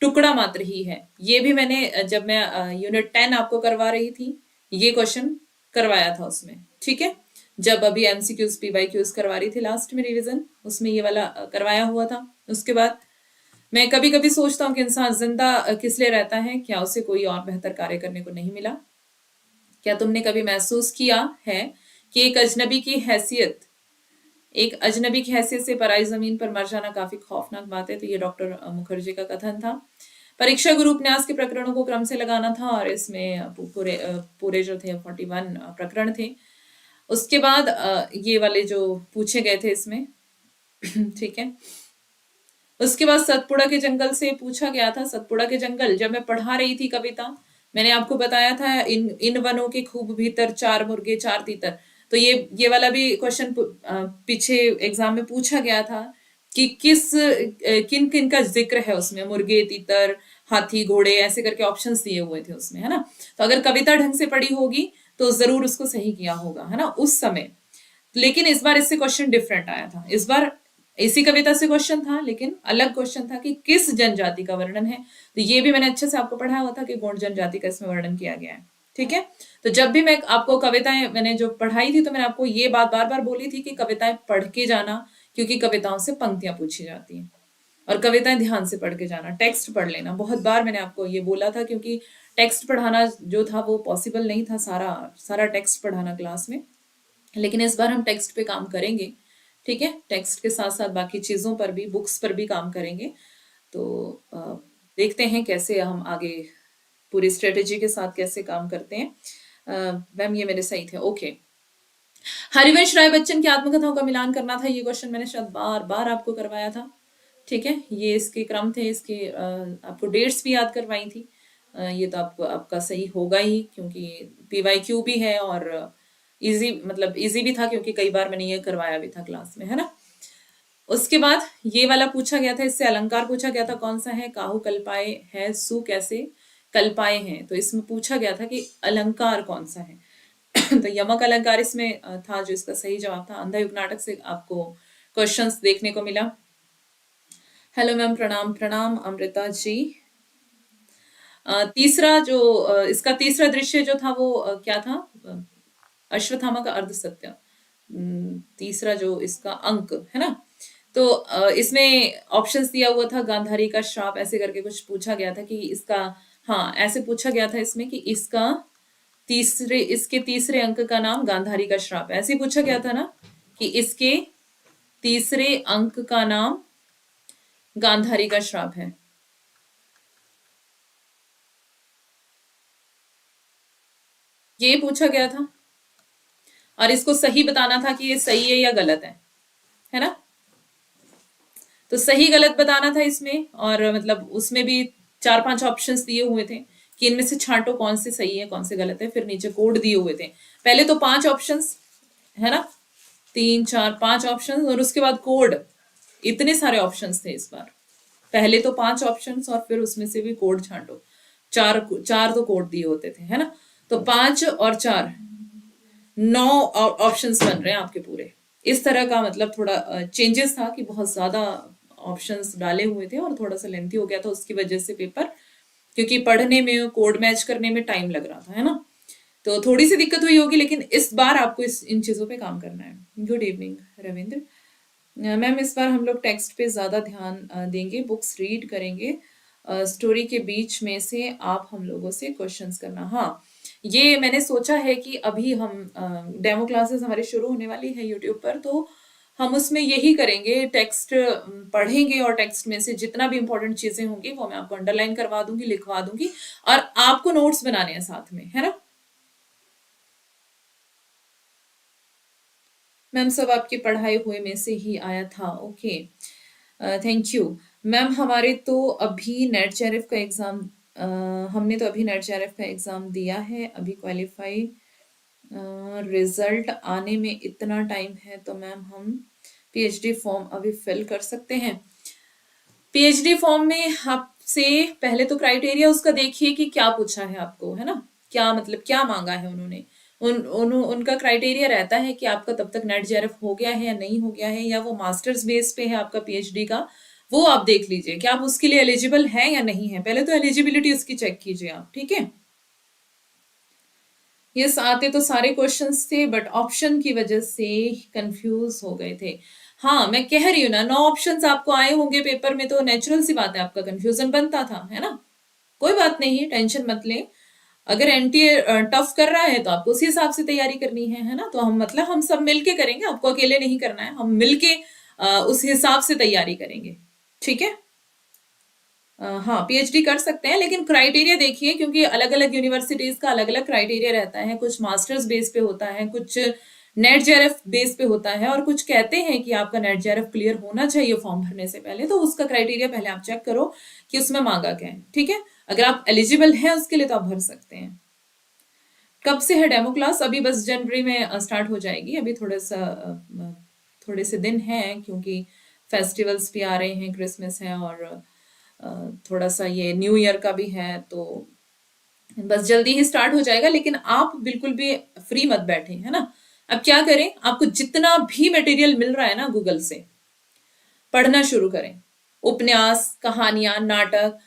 टुकड़ा मात्र ही है। ये भी मैंने जब मैं यूनिट 10 आपको करवा रही थी, ये क्वेश्चन करवाया था उसमें, ठीक है। जब अभी एमसीक्यूज पीवाईक्यूज करवा रही थी लास्ट में रिवीजन, उसमें ये वाला करवाया हुआ था। उसके बाद मैं कभी कभी सोचता हूँ कि इंसान जिंदा किस लिए रहता है, क्या उसे कोई और बेहतर कार्य करने को नहीं मिला? क्या तुमने कभी महसूस किया है कि एक अजनबी की हैसियत से पराई जमीन पर मर जाना काफी खौफनाक बात है? तो ये डॉक्टर मुखर्जी का कथन था। परीक्षा गुरु उपन्यास के प्रकरणों को क्रम से लगाना था, और इसमें पूरे जो थे 41 प्रकरण थे। उसके बाद ये वाले जो पूछे गए थे इसमें, ठीक है। उसके बाद सतपुड़ा के जंगल से पूछा गया था। सतपुड़ा के जंगल, जब मैं पढ़ा रही थी कविता, मैंने आपको बताया था, इन इन वनों के खूब भीतर 4 मुर्गे 4 तीतर। तो ये वाला भी क्वेश्चन पीछे एग्जाम में पूछा गया था कि किन किन का जिक्र है उसमें, मुर्गे, तीतर, हाथी, घोड़े, ऐसे करके ऑप्शंस दिए हुए थे उसमें, है ना। तो अगर कविता ढंग से पढ़ी होगी तो जरूर उसको सही किया होगा, है ना, उस समय। लेकिन इस बार इससे क्वेश्चन डिफरेंट आया था। इस बार इसी कविता से क्वेश्चन था, लेकिन अलग क्वेश्चन था कि किस जनजाति का वर्णन है। तो ये भी मैंने अच्छे से आपको पढ़ाया हुआ था कि गोंड जनजाति का इसमें वर्णन किया गया है, ठीक है। तो जब भी मैं आपको कविताएं मैंने जो पढ़ाई थी, तो मैंने आपको ये बात बार बार बोली थी कि कविताएं पढ़ के जाना, क्योंकि कविताओं से पंक्तियां पूछी जाती हैं। और कविताएं ध्यान से पढ़ के जाना, टेक्स्ट पढ़ लेना। बहुत बार मैंने आपको ये बोला था, क्योंकि टेक्स्ट पढ़ाना जो था वो पॉसिबल नहीं था, सारा सारा टेक्स्ट पढ़ाना क्लास में। लेकिन इस बार हम टेक्स्ट पे काम करेंगे, ठीक है। टेक्स्ट के साथ साथ बाकी चीजों पर भी, बुक्स पर भी काम करेंगे। तो देखते हैं कैसे हम आगे पूरी स्ट्रेटेजी के साथ कैसे काम करते हैं। मैम ये मेरे सही थे, ओके। हरिवंश राय बच्चन की आत्मकथाओं का मिलान करना था, ये क्वेश्चन मैंने शायद बार बार आपको करवाया था, ठीक है। ये इसके क्रम थे, इसके आपको डेट्स भी याद करवाई थी। ये तो आपको आपका सही होगा ही, क्योंकि पीवाईक्यू भी है और इजी, मतलब इजी भी था क्योंकि कई बार मैंने ये करवाया भी था क्लास में, है ना। उसके बाद ये वाला पूछा गया था, इससे अलंकार पूछा गया था, कौन सा है, काहू कल्पाए है सु कैसे कल्पाए हैं, तो इसमें पूछा गया था कि अलंकार कौन सा है। तो यमक अलंकार इसमें था, जो इसका सही जवाब था। अंधा युग नाटक से आपको क्वेश्चंस देखने को मिला। हेलो मैम, प्रणाम प्रणाम अमृता जी। तीसरा जो इसका तीसरा दृश्य जो था वो क्या था, अश्वत्थामा का अर्ध सत्य। तीसरा जो इसका अंक है ना, तो इसमें ऑप्शंस दिया हुआ था, गांधारी का श्राप ऐसे करके कुछ पूछा गया था कि इसका, हाँ ऐसे पूछा गया था इसमें कि इसके तीसरे अंक का नाम गांधारी का श्राप, ऐसे पूछा गया था ना, कि इसके तीसरे अंक का नाम गांधारी का श्राप है। ये पूछा गया था, और इसको सही बताना था कि ये सही है या गलत है ना। तो सही गलत बताना था इसमें, और मतलब उसमें भी 4-5 ऑप्शंस दिए हुए थे कि इनमें से छांटो कौन से सही है कौन से गलत है, फिर नीचे कोड दिए हुए थे। पहले तो 5 ऑप्शंस, है ना, 3 4 5 ऑप्शंस, और उसके बाद कोड, इतने सारे ऑप्शंस थे इस बार। पहले तो 5 ऑप्शंस और फिर उसमें से भी कोड छांटो, चार चार तो कोड दिए होते थे, है ना। तो 5 और 4, 9 ऑप्शंस बन रहे हैं आपके पूरे। इस तरह का मतलब थोड़ा चेंजेस था कि बहुत ज्यादा ऑप्शंस डाले हुए थे और थोड़ा सा लेंथी हो गया था, उसकी वजह से पेपर, क्योंकि पढ़ने में कोड मैच करने में टाइम लग रहा था, है ना। तो थोड़ी सी दिक्कत हुई होगी, लेकिन इस बार आपको इन चीजों पे काम करना है। Good evening Ravindra. मैम इस बार हम लोग टेक्स्ट पे ज्यादा ध्यान देंगे, बुक्स रीड करेंगे, स्टोरी के बीच में से आप हम लोगों से क्वेश्चंस करना। हाँ, ये मैंने सोचा है कि अभी हम डेमो क्लासेस हमारी शुरू होने वाली है यूट्यूब पर, तो हम उसमें यही करेंगे, टेक्स्ट पढ़ेंगे और टेक्स्ट में से जितना भी इंपॉर्टेंट चीजें होंगी वो मैं आपको अंडरलाइन करवा दूंगी, लिखवा दूंगी, और आपको नोट्स बनाने हैं साथ में, है ना। मैम सब आपकी पढ़ाई हुए में से ही आया था, ओके, थैंक यू। मैम हमारे तो अभी नेट जेआरएफ का एग्जाम, हमने तो अभी नेट जेआरएफ का एग्जाम दिया है, अभी क्वालिफाई, रिजल्ट आने में इतना टाइम है, तो मैम हम पीएचडी फॉर्म अभी फिल कर सकते हैं। पीएचडी फॉर्म में आपसे पहले तो क्राइटेरिया उसका देखिए कि क्या पूछा है आपको, है ना, क्या मतलब क्या मांगा है उन्होंने। उनका क्राइटेरिया रहता है कि आपका तब तक नेट जेआरएफ हो गया है या नहीं हो गया है, या वो मास्टर्स बेस पे है आपका पीएचडी का, वो आप देख लीजिए कि आप उसके लिए एलिजिबल हैं या नहीं है। पहले तो एलिजिबिलिटी उसकी चेक कीजिए आप, ठीक है। ये आते तो सारे क्वेश्चंस थे, बट ऑप्शन की वजह से कंफ्यूज हो गए थे। हाँ मैं कह रही हूँ ना, 9 ऑप्शंस आपको आए होंगे पेपर में, तो नेचुरल सी बात है आपका कंफ्यूजन बनता था, है ना। कोई बात नहीं, टेंशन मत ले। अगर एनटीए टफ कर रहा है तो आपको उसी हिसाब से तैयारी करनी है ना। तो हम मतलब हम सब मिलके करेंगे, आपको अकेले नहीं करना है, हम मिलके उस हिसाब से तैयारी करेंगे, ठीक है। हाँ पीएचडी कर सकते हैं, लेकिन क्राइटेरिया देखिए, क्योंकि अलग अलग यूनिवर्सिटीज का अलग अलग क्राइटेरिया रहता है, कुछ मास्टर्स बेस पे होता है, कुछ नेट जेआरएफ बेस पे होता है, और कुछ कहते हैं कि आपका नेट जेआरएफ क्लियर होना चाहिए फॉर्म भरने से पहले, तो उसका क्राइटेरिया पहले आप चेक करो कि उसमें मांगा क्या है, ठीक है। अगर आप एलिजिबल हैं उसके लिए तो आप भर सकते हैं। कब से है डेमो क्लास? अभी बस जनवरी में स्टार्ट हो जाएगी, अभी थोड़े से दिन हैं, क्योंकि फेस्टिवल्स भी आ रहे हैं, क्रिसमस है और थोड़ा सा ये न्यू ईयर का भी है, तो बस जल्दी ही स्टार्ट हो जाएगा। लेकिन आप बिल्कुल भी फ्री मत बैठे, है ना। अब क्या करें, आपको जितना भी मटेरियल मिल रहा है ना गूगल से, पढ़ना शुरू करें। उपन्यास, कहानियां, नाटक।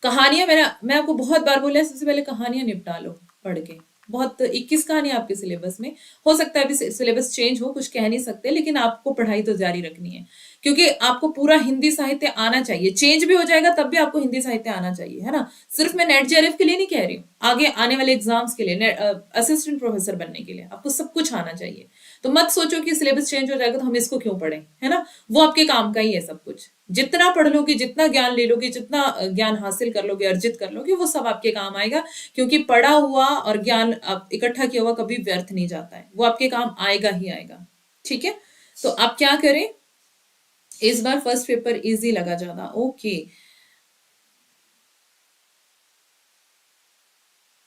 कहानियां मैं आपको बहुत बार बोला है, सबसे पहले कहानियां निपटा लो पढ़ के। बहुत 21 कहानियां आपके सिलेबस में, हो सकता है अभी सिलेबस चेंज हो, कुछ कह नहीं सकते, लेकिन आपको पढ़ाई तो जारी रखनी है, क्योंकि आपको पूरा हिंदी साहित्य आना चाहिए। चेंज भी हो जाएगा तब भी आपको हिंदी साहित्य आना चाहिए, है ना। सिर्फ मैं नेट जेआरएफ के लिए नहीं कह रही हूँ, आगे आने वाले एग्जाम्स के लिए, असिस्टेंट प्रोफेसर बनने के लिए आपको सब कुछ आना चाहिए। तो मत सोचो कि सिलेबस चेंज हो जाएगा तो हम इसको क्यों पढ़ें, है ना। वो आपके काम का ही है सब कुछ। जितना पढ़ लोगे, जितना ज्ञान ले लोगे, जितना ज्ञान हासिल कर लोगे, अर्जित कर लोगे, वो सब आपके काम आएगा, क्योंकि पढ़ा हुआ और ज्ञान इकट्ठा किया हुआ कभी व्यर्थ नहीं जाता है, वो आपके काम आएगा ही आएगा, ठीक है। तो आप क्या करें, इस बार फर्स्ट पेपर इजी लगा ज्यादा, ओके।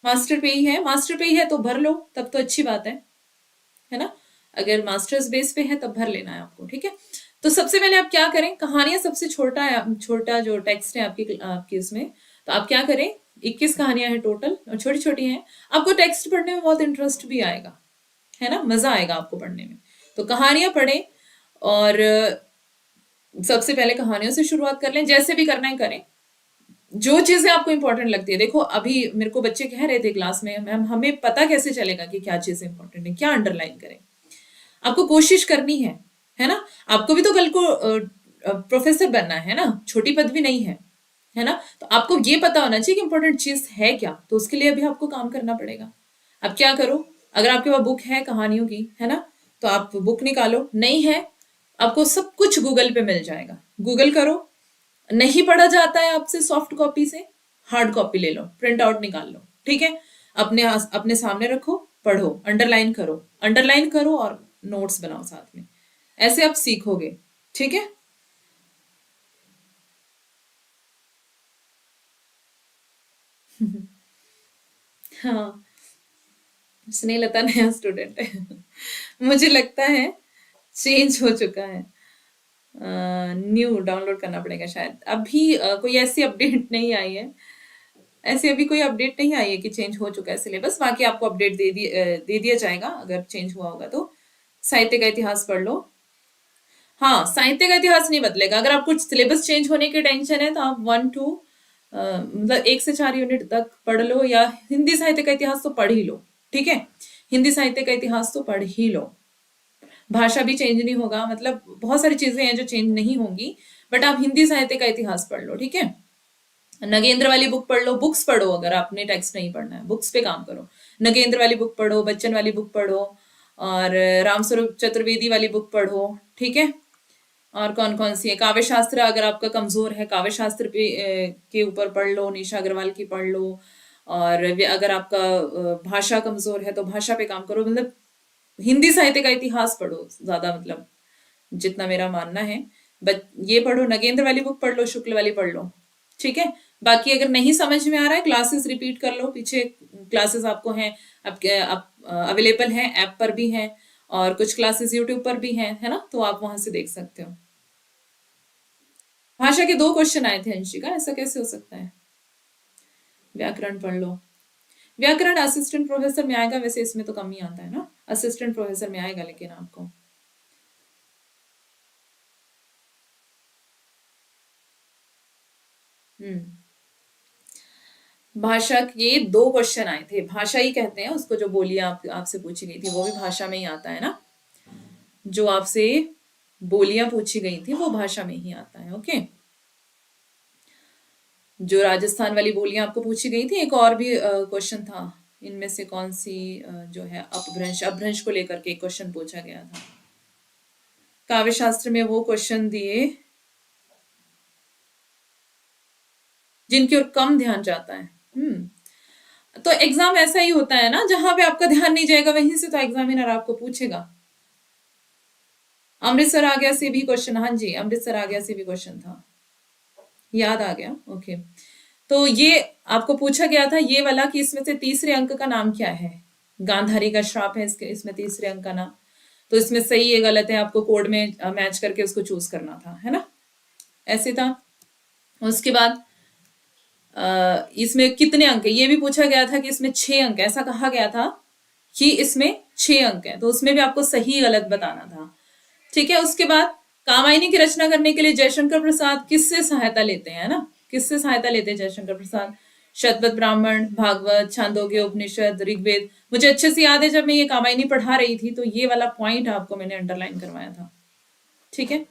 मास्टर पे ही है, मास्टर पे ही है तो भर लो, तब तो अच्छी बात है। है ना। अगर मास्टर्स बेस पे है तब भर लेना है आपको, ठीक है। तो सबसे पहले आप क्या करें, कहानियां सबसे छोटा है, छोटा जो टेक्स्ट है आपकी उसमें, तो आप क्या करें, 21 कहानियां हैं टोटल और छोटी छोटी हैं। आपको टेक्स्ट पढ़ने में बहुत इंटरेस्ट भी आएगा, है ना, मजा आएगा आपको पढ़ने में। तो कहानियां पढ़ें और सबसे पहले कहानियों से शुरुआत कर लें, जैसे भी करना है करें। जो चीजें आपको इंपॉर्टेंट लगती है, देखो अभी मेरे को बच्चे कह रहे थे क्लास में, मैम हमें पता कैसे चलेगा कि क्या चीजें इंपॉर्टेंट है, क्या अंडरलाइन करें। आपको कोशिश करनी है ना। आपको भी तो कल को प्रोफेसर बनना है ना, छोटी पदवी नहीं है ना। तो आपको ये पता होना चाहिए कि इंपॉर्टेंट चीज है क्या, तो उसके लिए अभी आपको काम करना पड़ेगा। अब क्या करो, अगर आपके पास बुक है कहानियों की, है ना, तो आप बुक निकालो, नहीं है आपको सब कुछ गूगल पे मिल जाएगा, गूगल करो। नहीं पढ़ा जाता है आपसे सॉफ्ट कॉपी से, हार्ड कॉपी ले लो, प्रिंट आउट निकाल लो, ठीक है। अपने सामने रखो, पढ़ो, अंडरलाइन करो और नोट्स बनाओ साथ में, ऐसे आप सीखोगे, ठीक है। हाँ, स्नेहलता नया स्टूडेंट है। मुझे लगता है चेंज हो चुका है, न्यू डाउनलोड करना पड़ेगा शायद। अभी कोई ऐसी अपडेट नहीं आई है, ऐसी अभी कोई अपडेट नहीं आई है कि चेंज हो चुका है सिलेबस। बाकी आपको अपडेट दे दिया जाएगा अगर चेंज हुआ होगा तो। साहित्य का इतिहास पढ़ लो। हाँ, साहित्य का इतिहास नहीं बदलेगा। अगर आपको सिलेबस चेंज होने की टेंशन है तो आप 1 to मतलब 1 से 4 यूनिट तक पढ़ लो, या हिंदी साहित्य का इतिहास तो पढ़ ही लो, ठीक है। हिंदी साहित्य का इतिहास तो पढ़ ही लो। भाषा भी चेंज नहीं होगा, मतलब बहुत सारी चीजें हैं जो चेंज नहीं होंगी, बट आप हिंदी साहित्य का इतिहास पढ़ लो, ठीक है। नगेंद्र वाली बुक पढ़ लो, बुक्स पढ़ो, अगर आपने टेक्स्ट नहीं पढ़ना है बुक्स पे काम करो। नगेंद्र वाली बुक पढ़ो, बच्चन वाली बुक पढ़ो, और रामस्वरूप चतुर्वेदी वाली बुक पढ़ो, ठीक है। और कौन कौन सी है, काव्य शास्त्र अगर आपका कमजोर है, काव्य शास्त्र पे के ऊपर पढ़ लो, निशा अग्रवाल की पढ़ लो। और अगर आपका भाषा कमजोर है तो भाषा पे काम करो, मतलब हिंदी साहित्य का इतिहास पढ़ो ज्यादा, मतलब जितना मेरा मानना है। बट ये पढ़ो, नगेंद्र वाली बुक पढ़ लो, शुक्ल वाली पढ़ लो, ठीक है। बाकी अगर नहीं समझ में आ रहा है, क्लासेस रिपीट कर लो, पीछे क्लासेस आपको हैं, आपके आप अवेलेबल हैं, ऐप पर भी हैं, और कुछ क्लासेस यूट्यूब पर भी हैं, है ना, तो आप वहां से देख सकते हो। भाषा के 2 क्वेश्चन आए थे अंशिका, ऐसा कैसे हो सकता है। व्याकरण पढ़ लो। व्याकरण असिस्टेंट प्रोफेसर में आएगा, वैसे इसमें तो कम ही आता है ना, असिस्टेंट प्रोफेसर में आएगा लेकिन आपको। हम्म। भाषा के 2 क्वेश्चन आए थे, भाषा ही कहते हैं उसको, जो बोलियां आपसे पूछी गई थी वो भी भाषा में ही आता है ना। जो आपसे बोलियां पूछी गई थी वो भाषा में ही आता है, ओके। जो राजस्थान वाली बोलियां आपको पूछी गई थी, एक और भी क्वेश्चन था, इनमें से कौन सी जो है अपभ्रंश, अपभ्रंश को लेकर के एक क्वेश्चन पूछा गया था। काव्य शास्त्र में वो क्वेश्चन दिए जिनकी ओर कम ध्यान जाता है। तो एग्जाम ऐसा ही होता है ना, जहां पे आपका ध्यान नहीं जाएगा वहीं से तो एग्जामिनर आपको पूछेगा। अमृतसर आ गया से भी क्वेश्चन, हाँ जी, अमृतसर आ गया से भी क्वेश्चन था, याद आ गया, ओके। तो ये आपको पूछा गया था ये वाला कि इसमें से तीसरे अंक का नाम क्या है। गांधारी का श्राप है इसके, इसमें तीसरे अंक का नाम। तो इसमें सही है गलत है, आपको कोड में मैच करके उसको चूज करना था, है ना, ऐसे था। उसके बाद इसमें कितने अंक है ये भी पूछा गया था, कि इसमें 6 अंक, ऐसा कहा गया था कि इसमें 6 अंक है, तो उसमें भी आपको सही गलत बताना था, ठीक है। उसके बाद कामायनी की रचना करने के लिए जयशंकर प्रसाद किससे सहायता लेते हैं, ना, किससे सहायता लेते हैं जयशंकर प्रसाद। शतपथ ब्राह्मण, भागवत, छांदोग्य उपनिषद, ऋग्वेद। मुझे अच्छे से याद है जब मैं ये कामायनी पढ़ा रही थी तो ये वाला पॉइंट आपको मैंने अंडरलाइन करवाया था, ठीक है।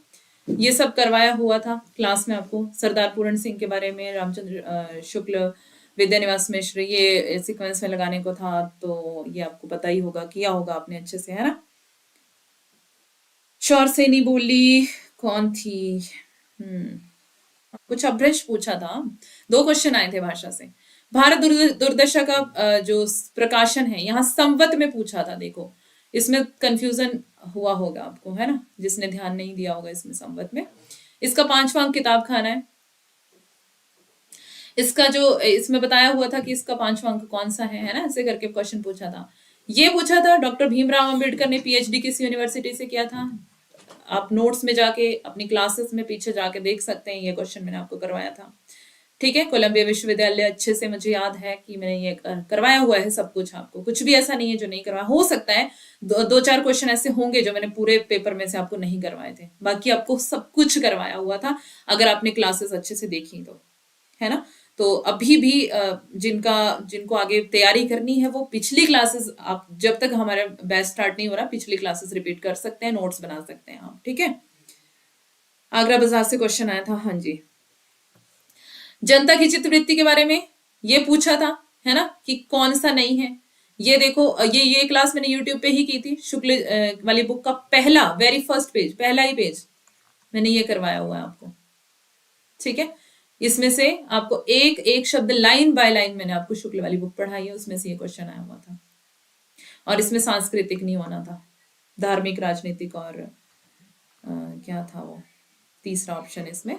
ये सब करवाया हुआ था क्लास में आपको, सरदार पूरण सिंह के बारे में, रामचंद्र शुक्ल, विद्यानिवास मिश्र, ये सीक्वेंस में लगाने को था, तो ये आपको पता ही होगा, किया होगा आपने अच्छे से, है ना। शौर सेनी बोली कौन थी। हम्म। कुछ अपभ्रंश पूछा था, 2 क्वेश्चन आए थे भाषा से। भारत दुर्दशा का जो प्रकाशन है, यहाँ संवत में पूछा था, देखो इसमें कंफ्यूजन हुआ होगा आपको, है ना, जिसने ध्यान नहीं दिया होगा इसमें संवत में। इसका 5वां अंक किताब खाना है। इसका जो इसमें बताया हुआ था कि इसका 5वां अंक कौन सा है ना, ऐसे करके क्वेश्चन पूछा था। ये पूछा था डॉक्टर भीमराव अंबेडकर ने पीएचडी किस यूनिवर्सिटी से किया था। आप नोट्स में जाके अपनी क्लासेस में पीछे जाके देख सकते हैं, ये क्वेश्चन मैंने आपको करवाया था। ठीक है, कोलंबिया विश्वविद्यालय, अच्छे से मुझे याद है कि मैंने ये करवाया हुआ है सब कुछ आपको, कुछ भी ऐसा नहीं है जो नहीं करवाया। हो सकता है दो चार क्वेश्चन ऐसे होंगे जो मैंने पूरे पेपर में से आपको नहीं करवाए थे, बाकी आपको सब कुछ करवाया हुआ था अगर आपने क्लासेस अच्छे से देखी तो, है ना। तो अभी भी जिनको आगे तैयारी करनी है वो पिछली क्लासेस, आप जब तक हमारा बैच स्टार्ट नहीं हो रहा पिछली क्लासेस रिपीट कर सकते हैं, नोट्स बना सकते हैं आप। ठीक है, आगरा बाजार से क्वेश्चन आया था। हाँ जी, जनता की चित्तवृत्ति के बारे में ये पूछा था, है ना, कि कौन सा नहीं है। ये देखो, ये क्लास मैंने यूट्यूब पे ही की थी, शुक्ल वाली बुक का पहला वेरी फर्स्ट पेज, पहला ही पेज मैंने ये करवाया हुआ है आपको। ठीक है, इसमें से आपको एक एक शब्द लाइन बाय लाइन मैंने आपको शुक्ल वाली बुक पढ़ाई है, उसमें से ये क्वेश्चन आया हुआ था। और इसमें सांस्कृतिक नहीं होना था, धार्मिक, राजनीतिक और क्या था वो तीसरा ऑप्शन इसमें,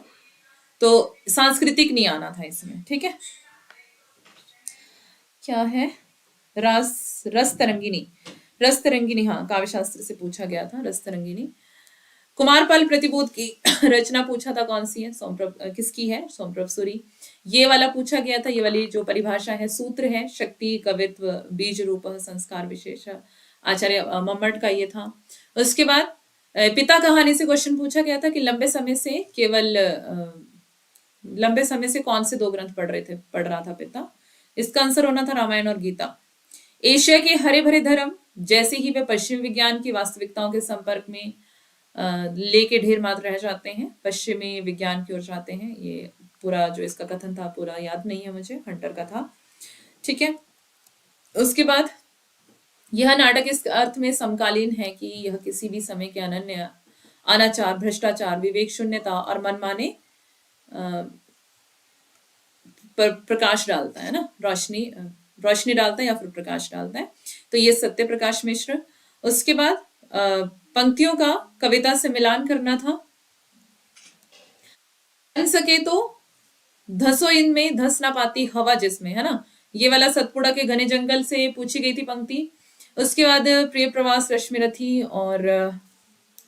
तो सांस्कृतिक नहीं आना था इसमें। ठीक है, क्या है, रस तरंगिनी, रस तरंगिनी, हाँ काव्य शास्त्र से पूछा गया था, रस तरंगिनी। कुमारपाल प्रतिबोध की रचना पूछा था कौन सी है, सोमप्रभ किसकी है, सोमप्रभ सूरी। ये वाला पूछा गया था, ये वाली जो परिभाषा है, सूत्र है, शक्ति, कवित्व, बीज रूप, संस्कार विशेष, आचार्य मम्मट का ये था। उसके बाद पिता कहानी से क्वेश्चन पूछा गया था कि लंबे समय से कौन से दो ग्रंथ पढ़ रहा था पिता। इसका आंसर होना था रामायण और गीता। एशिया के हरे भरे धर्म जैसे ही वे पश्चिमी विज्ञान की वास्तविकताओं के संपर्क में लेके ढेर मात्र रह जाते हैं, पश्चिमी विज्ञान की ओर जाते हैं। ये पूरा जो इसका कथन था पूरा याद नहीं है मुझे, हंटर का था। ठीक है, उसके बाद यह नाटक इस अर्थ में समकालीन है कि यह किसी भी समय के अनन्य अनाचार, भ्रष्टाचार, विवेक शून्यता और मनमाने पर प्रकाश डालता है ना, रोशनी डालता है या फिर प्रकाश डालता है। तो ये सत्य प्रकाश मिश्र। उसके बाद पंक्तियों का कविता से मिलान करना था। बन सके तो धसो इनमें धस ना पाती हवा जिसमें, है ना, ये वाला सतपुड़ा के घने जंगल से पूछी गई थी पंक्ति। उसके बाद प्रिय प्रवास, रश्मिरथी, और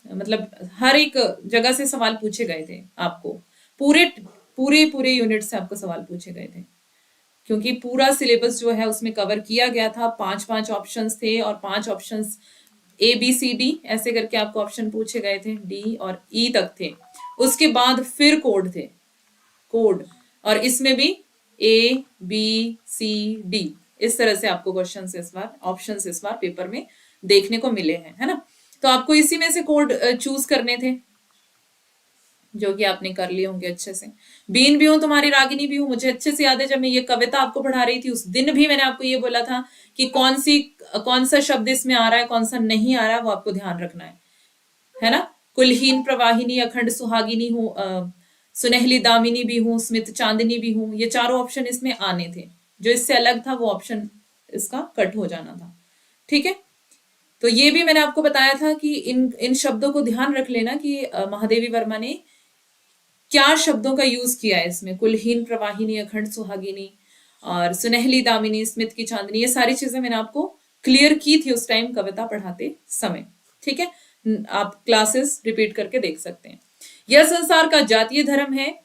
मतलब हर एक जगह से सवाल पूछे गए थे आपको, पूरे पूरे पूरे यूनिट से आपको सवाल पूछे गए थे, क्योंकि पूरा सिलेबस जो है उसमें कवर किया गया था। 5 ऑप्शंस थे और 5 ऑप्शंस ABCD ऐसे करके आपको ऑप्शन पूछे गए थे, D और E तक थे। उसके बाद फिर कोड थे, कोड, और इसमें भी ABCD इस तरह से आपको क्वेश्चन इस बार, ऑप्शन इस बार पेपर में देखने को मिले हैं, है ना। तो आपको इसी में से कोड चूज करने थे, जो कि आपने कर लिए होंगे अच्छे से। बीन भी हूं तुम्हारी रागिनी भी हूं, मुझे अच्छे से याद है जब मैं ये कविता आपको पढ़ा रही थी उस दिन भी मैंने आपको ये बोला था कि कौन सा शब्द इसमें आ रहा है, कौन सा नहीं आ रहा है, वो आपको ध्यान रखना है ना। कुलहीन प्रवाहिनी, अखंड सुहागिनी हूँ, सुनहली दामिनी भी हूँ, स्मित चांदनी भी हूँ, ये चारों ऑप्शन इसमें आने थे। जो इससे अलग था वो ऑप्शन इसका कट हो जाना था। ठीक है, तो ये भी मैंने आपको बताया था कि इन शब्दों को ध्यान रख लेना कि महादेवी वर्मा ने क्या शब्दों का यूज किया है इसमें। कुलहीन प्रवाहिनी, अखंड सुहागिनी और सुनहली दामिनी, स्मित की चांदनी, ये सारी चीजें मैंने आपको क्लियर की थी उस टाइम कविता पढ़ाते समय। ठीक है, आप क्लासेस रिपीट करके देख सकते हैं। यह संसार का जातीय धर्म है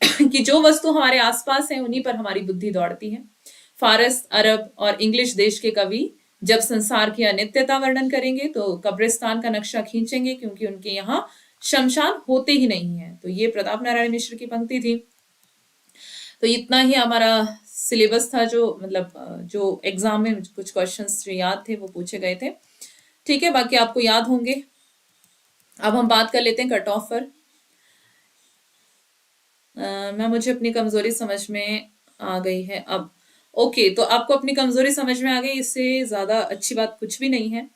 कि जो वस्तु हमारे आसपास है उन्हीं पर हमारी बुद्धि दौड़ती है। फारस, अरब और इंग्लिश देश के कवि जब संसार की अनित्यता वर्णन करेंगे तो कब्रिस्तान का नक्शा खींचेंगे, क्योंकि उनके यहाँ शमशान होते ही नहीं है। तो ये प्रताप नारायण मिश्र की पंक्ति थी। तो इतना ही हमारा सिलेबस था, जो मतलब जो एग्जाम में कुछ क्वेश्चंस जो याद थे वो पूछे गए थे। ठीक है, बाकी आपको याद होंगे। अब हम बात कर लेते हैं कट ऑफ पर। मुझे अपनी कमजोरी समझ में आ गई है अब। ओके, तो आपको अपनी कमजोरी समझ में आ गई, इससे ज्यादा अच्छी बात कुछ भी नहीं है।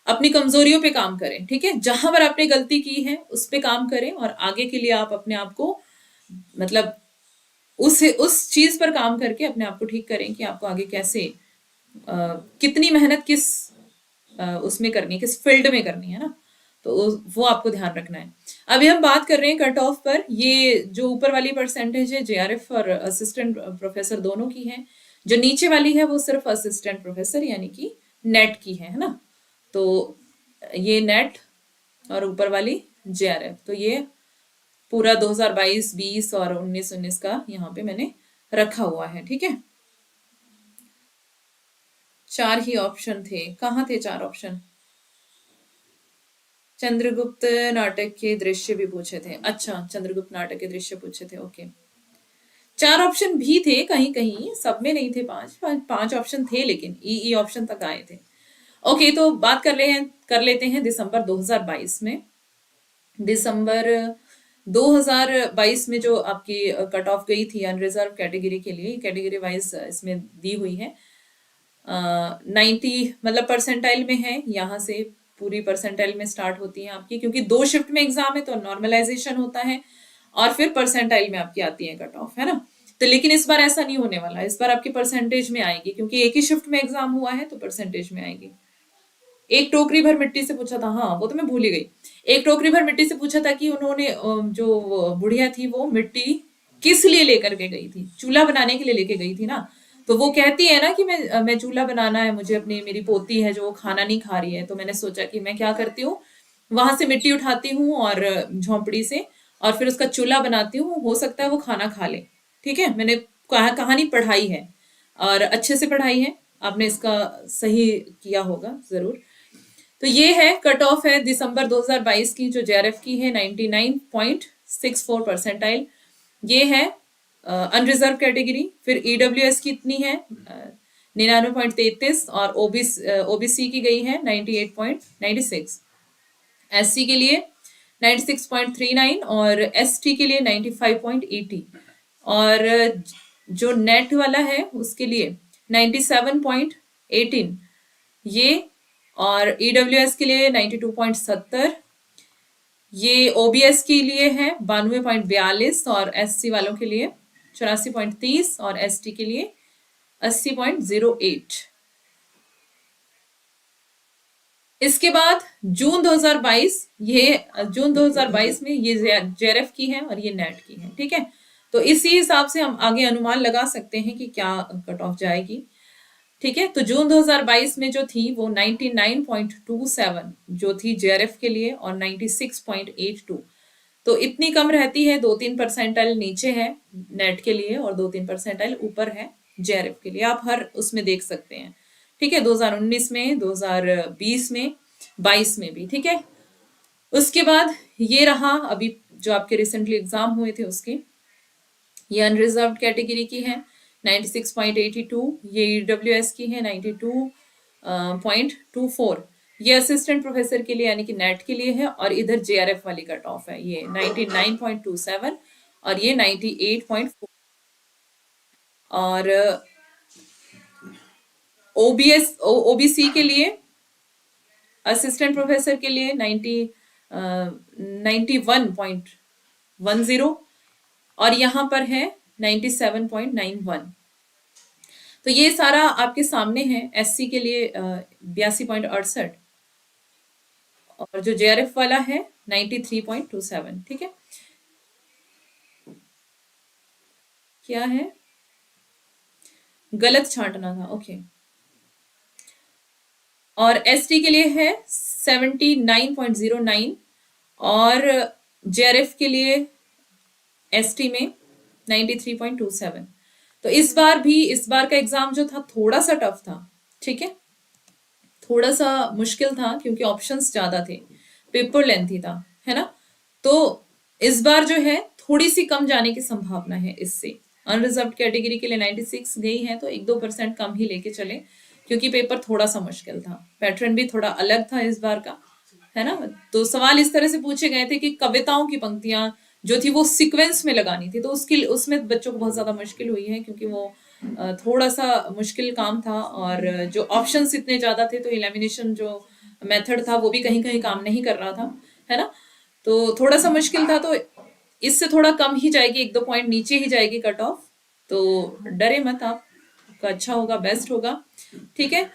अपनी कमजोरियों पे काम करें, ठीक है, जहां पर आपने गलती की है उस पे काम करें, और आगे के लिए आप अपने आप को मतलब उस चीज पर काम करके अपने आप को ठीक करें कि आपको आगे कैसे कितनी मेहनत किस उसमें करनी है, किस फील्ड में करनी है ना, तो वो आपको ध्यान रखना है। अभी हम बात कर रहे हैं कट ऑफ पर। ये जो ऊपर वाली परसेंटेज है JRF और असिस्टेंट प्रोफेसर दोनों की है, जो नीचे वाली है वो सिर्फ असिस्टेंट प्रोफेसर यानी कि नेट की है ना। तो ये नेट और ऊपर वाली जेआरएफ, तो ये पूरा 2022, 20 और 19 का यहाँ पे मैंने रखा हुआ है। ठीक है, चार ही ऑप्शन थे, कहाँ थे चार ऑप्शन? चंद्रगुप्त नाटक के दृश्य भी पूछे थे, अच्छा चंद्रगुप्त नाटक के दृश्य पूछे थे, ओके। चार ऑप्शन भी थे कहीं कहीं, सब में नहीं थे, पांच ऑप्शन थे, लेकिन ई ऑप्शन तक आए थे। ओके, तो बात कर लेते हैं दिसंबर 2022 में। दिसंबर 2022 में जो आपकी कट ऑफ गई थी अनरिजर्व कैटेगरी के लिए, कैटेगरी वाइज इसमें दी हुई है। 90 मतलब परसेंटाइल में है, यहाँ से पूरी परसेंटाइल में स्टार्ट होती है आपकी, क्योंकि दो शिफ्ट में एग्जाम है तो नॉर्मलाइजेशन होता है और फिर परसेंटाइल में आपकी आती है कट ऑफ, है ना। तो लेकिन इस बार ऐसा नहीं होने वाला, इस बार आपकी परसेंटेज में आएगी, क्योंकि एक ही शिफ्ट में एग्जाम हुआ है तो परसेंटेज में आएगी। एक टोकरी भर मिट्टी से पूछा था, हाँ वो तो मैं भूल ही गई। एक टोकरी भर मिट्टी से पूछा था कि उन्होंने जो बुढ़िया थी वो मिट्टी किस लिए लेकर के गई थी, चूल्हा बनाने के लिए लेके गई थी ना। तो वो कहती है ना कि मैं चूल्हा बनाना है मुझे, अपनी मेरी पोती है जो खाना नहीं खा रही है, तो मैंने सोचा कि मैं क्या करती हूँ, वहां से मिट्टी उठाती हूँ और झोंपड़ी से, और फिर उसका चूल्हा बनाती हूँ, हो सकता है वो खाना खा ले। ठीक है, मैंने कहानी पढ़ाई है और अच्छे से पढ़ाई है, आपने इसका सही किया होगा जरूर। तो ये है कट ऑफ है दिसंबर 2022 की, जो जेआरएफ की है 99.64 परसेंटाइल। ये है अनरिजर्व कैटेगरी। फिर ईडब्ल्यूएस की इतनी है 99.33, और ओबीसी की गई है 98.96, एससी के लिए 96.39 और एसटी के लिए 95.80, और जो नेट वाला है उसके लिए 97.18 ये, और ईडब्ल्यूएस के लिए 92.70, ये ओबीएस के लिए है 92.42, और एससी वालों के लिए 84.30, और एसटी के लिए 80.08। इसके बाद जून 2022, ये जून 2022 में ये जेआरएफ की है और ये नेट की है। ठीक है, तो इसी हिसाब से हम आगे अनुमान लगा सकते हैं कि क्या कट ऑफ जाएगी। ठीक है, तो जून 2022 में जो थी वो 99.27 जो थी जेआरएफ के लिए, और 96.82, तो इतनी कम रहती है, 2-3 परसेंटाइल नीचे है नेट के लिए और 2-3 परसेंटाइल ऊपर है जेआरएफ के लिए, आप हर उसमें देख सकते हैं। ठीक है, 2019 में, 2020 में, 22 में भी। ठीक है, उसके बाद ये रहा अभी जो आपके रिसेंटली एग्जाम हुए थे उसके, ये अनरिजर्व कैटेगरी की है 96.82, ये ईडब्ल्यूएस की है 92.24, ये असिस्टेंट प्रोफेसर के लिए यानी कि नेट के लिए है, और इधर जेआरएफ वाली कट ऑफ है ये 99.27 और ये 98.4, और ओबीसी के लिए, असिस्टेंट प्रोफेसर के लिए 91.10, और यहाँ पर है 97.91। तो ये सारा आपके सामने है। एससी के लिए 82.68, और जो जेआरएफ वाला है 93.27। ठीक है, क्या है, गलत छांटना था, ओके। और एसटी के लिए है 79.09, और जेआरएफ के लिए एसटी में 93.27। तो इस बार का एग्जाम जो था थोड़ा सा टफ था। ठीक है, थोड़ा सा मुश्किल था क्योंकि ऑप्शंस ज्यादा थे, पेपर लेंथी था, है ना। तो इस बार जो है थोड़ी सी कम जाने की संभावना है इससे। अनरिजर्व कैटेगरी के लिए 96 गई है, तो 1-2% कम ही लेके चले, क्योंकि पेपर थोड़ा सा मुश्किल था, पैटर्न भी थोड़ा अलग था इस बार का, है ना। तो सवाल इस तरह से पूछे गए थे कि कविताओं की पंक्तियां जो थी वो सीक्वेंस में लगानी थी, तो उसमें बच्चों को बहुत ज्यादा मुश्किल हुई है, क्योंकि वो थोड़ा सा मुश्किल काम था, और जो ऑप्शंस इतने ज्यादा थे, तो इलेमिनेशन जो मेथड था वो भी कहीं कहीं काम नहीं कर रहा था, है ना। तो थोड़ा सा मुश्किल था, तो इससे थोड़ा कम ही जाएगी, 1-2 पॉइंट नीचे ही जाएगी कट ऑफ। तो डरे मत आप, आपका अच्छा होगा, बेस्ट होगा। ठीक है,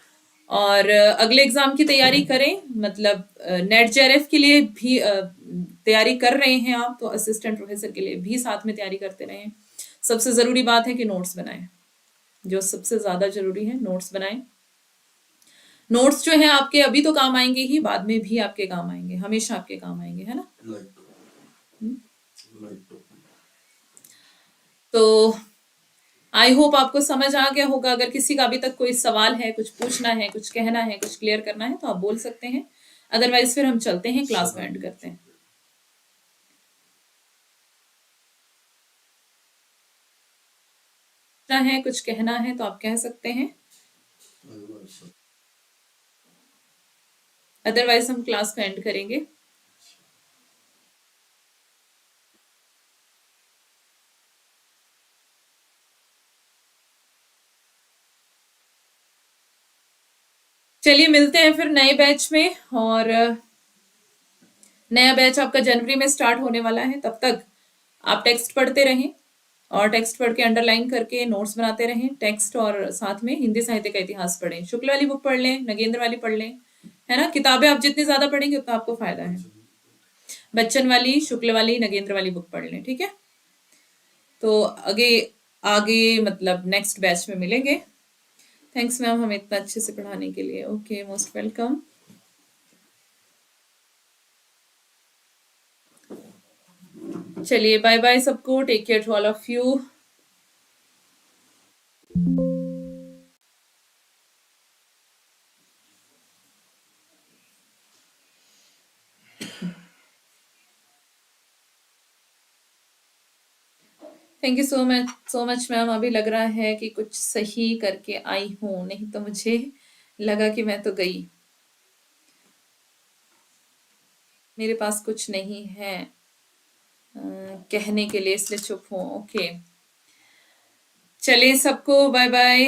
और अगले एग्जाम की तैयारी करें, मतलब नेट जेआरएफ के लिए भी तैयारी कर रहे हैं आप, तो असिस्टेंट प्रोफेसर के लिए भी साथ में तैयारी करते रहें। सबसे जरूरी बात है कि नोट्स बनाएं, जो सबसे ज्यादा जरूरी है, नोट्स बनाएं। नोट्स जो है आपके अभी तो काम आएंगे ही, बाद में भी आपके काम आएंगे, हमेशा आपके काम आएंगे, है ना। हम्म। तो आई होप आपको समझ आ गया होगा। अगर किसी का अभी तक कोई सवाल है, कुछ पूछना है, कुछ कहना है, कुछ क्लियर करना है तो आप बोल सकते हैं, अदरवाइज फिर हम चलते हैं, क्लास को एंड करते हैं। है कुछ कहना है तो आप कह सकते हैं, अदरवाइज हम क्लास को एंड करेंगे। चलिए मिलते हैं फिर नए बैच में, और नया बैच आपका जनवरी में स्टार्ट होने वाला है। तब तक आप टेक्स्ट पढ़ते रहें, और टेक्स्ट पढ़ के अंडरलाइन करके नोट्स बनाते रहें टेक्स्ट, और साथ में हिंदी साहित्य का इतिहास पढ़ें, शुक्ल वाली बुक पढ़ लें, नगेंद्र वाली पढ़ लें, है ना। किताबें आप जितनी ज्यादा पढ़ेंगे उतना आपको फायदा है। बच्चन वाली, शुक्ल वाली, नगेंद्र वाली बुक पढ़ लें, ठीक है। तो आगे आगे मतलब नेक्स्ट बैच में मिलेंगे। थैंक्स मैम हमें इतना अच्छे से पढ़ाने के लिए। Okay, most welcome. चलिए बाय बाय सबको, take care to all of you. Thank you so much ma'am. अभी लग रहा है कि कुछ सही करके आई हूँ, नहीं तो मुझे लगा कि मैं तो गई, मेरे पास कुछ नहीं है कहने के लिए, इसलिए चुप हूँ। ओके, चलिए सबको बाय बाय।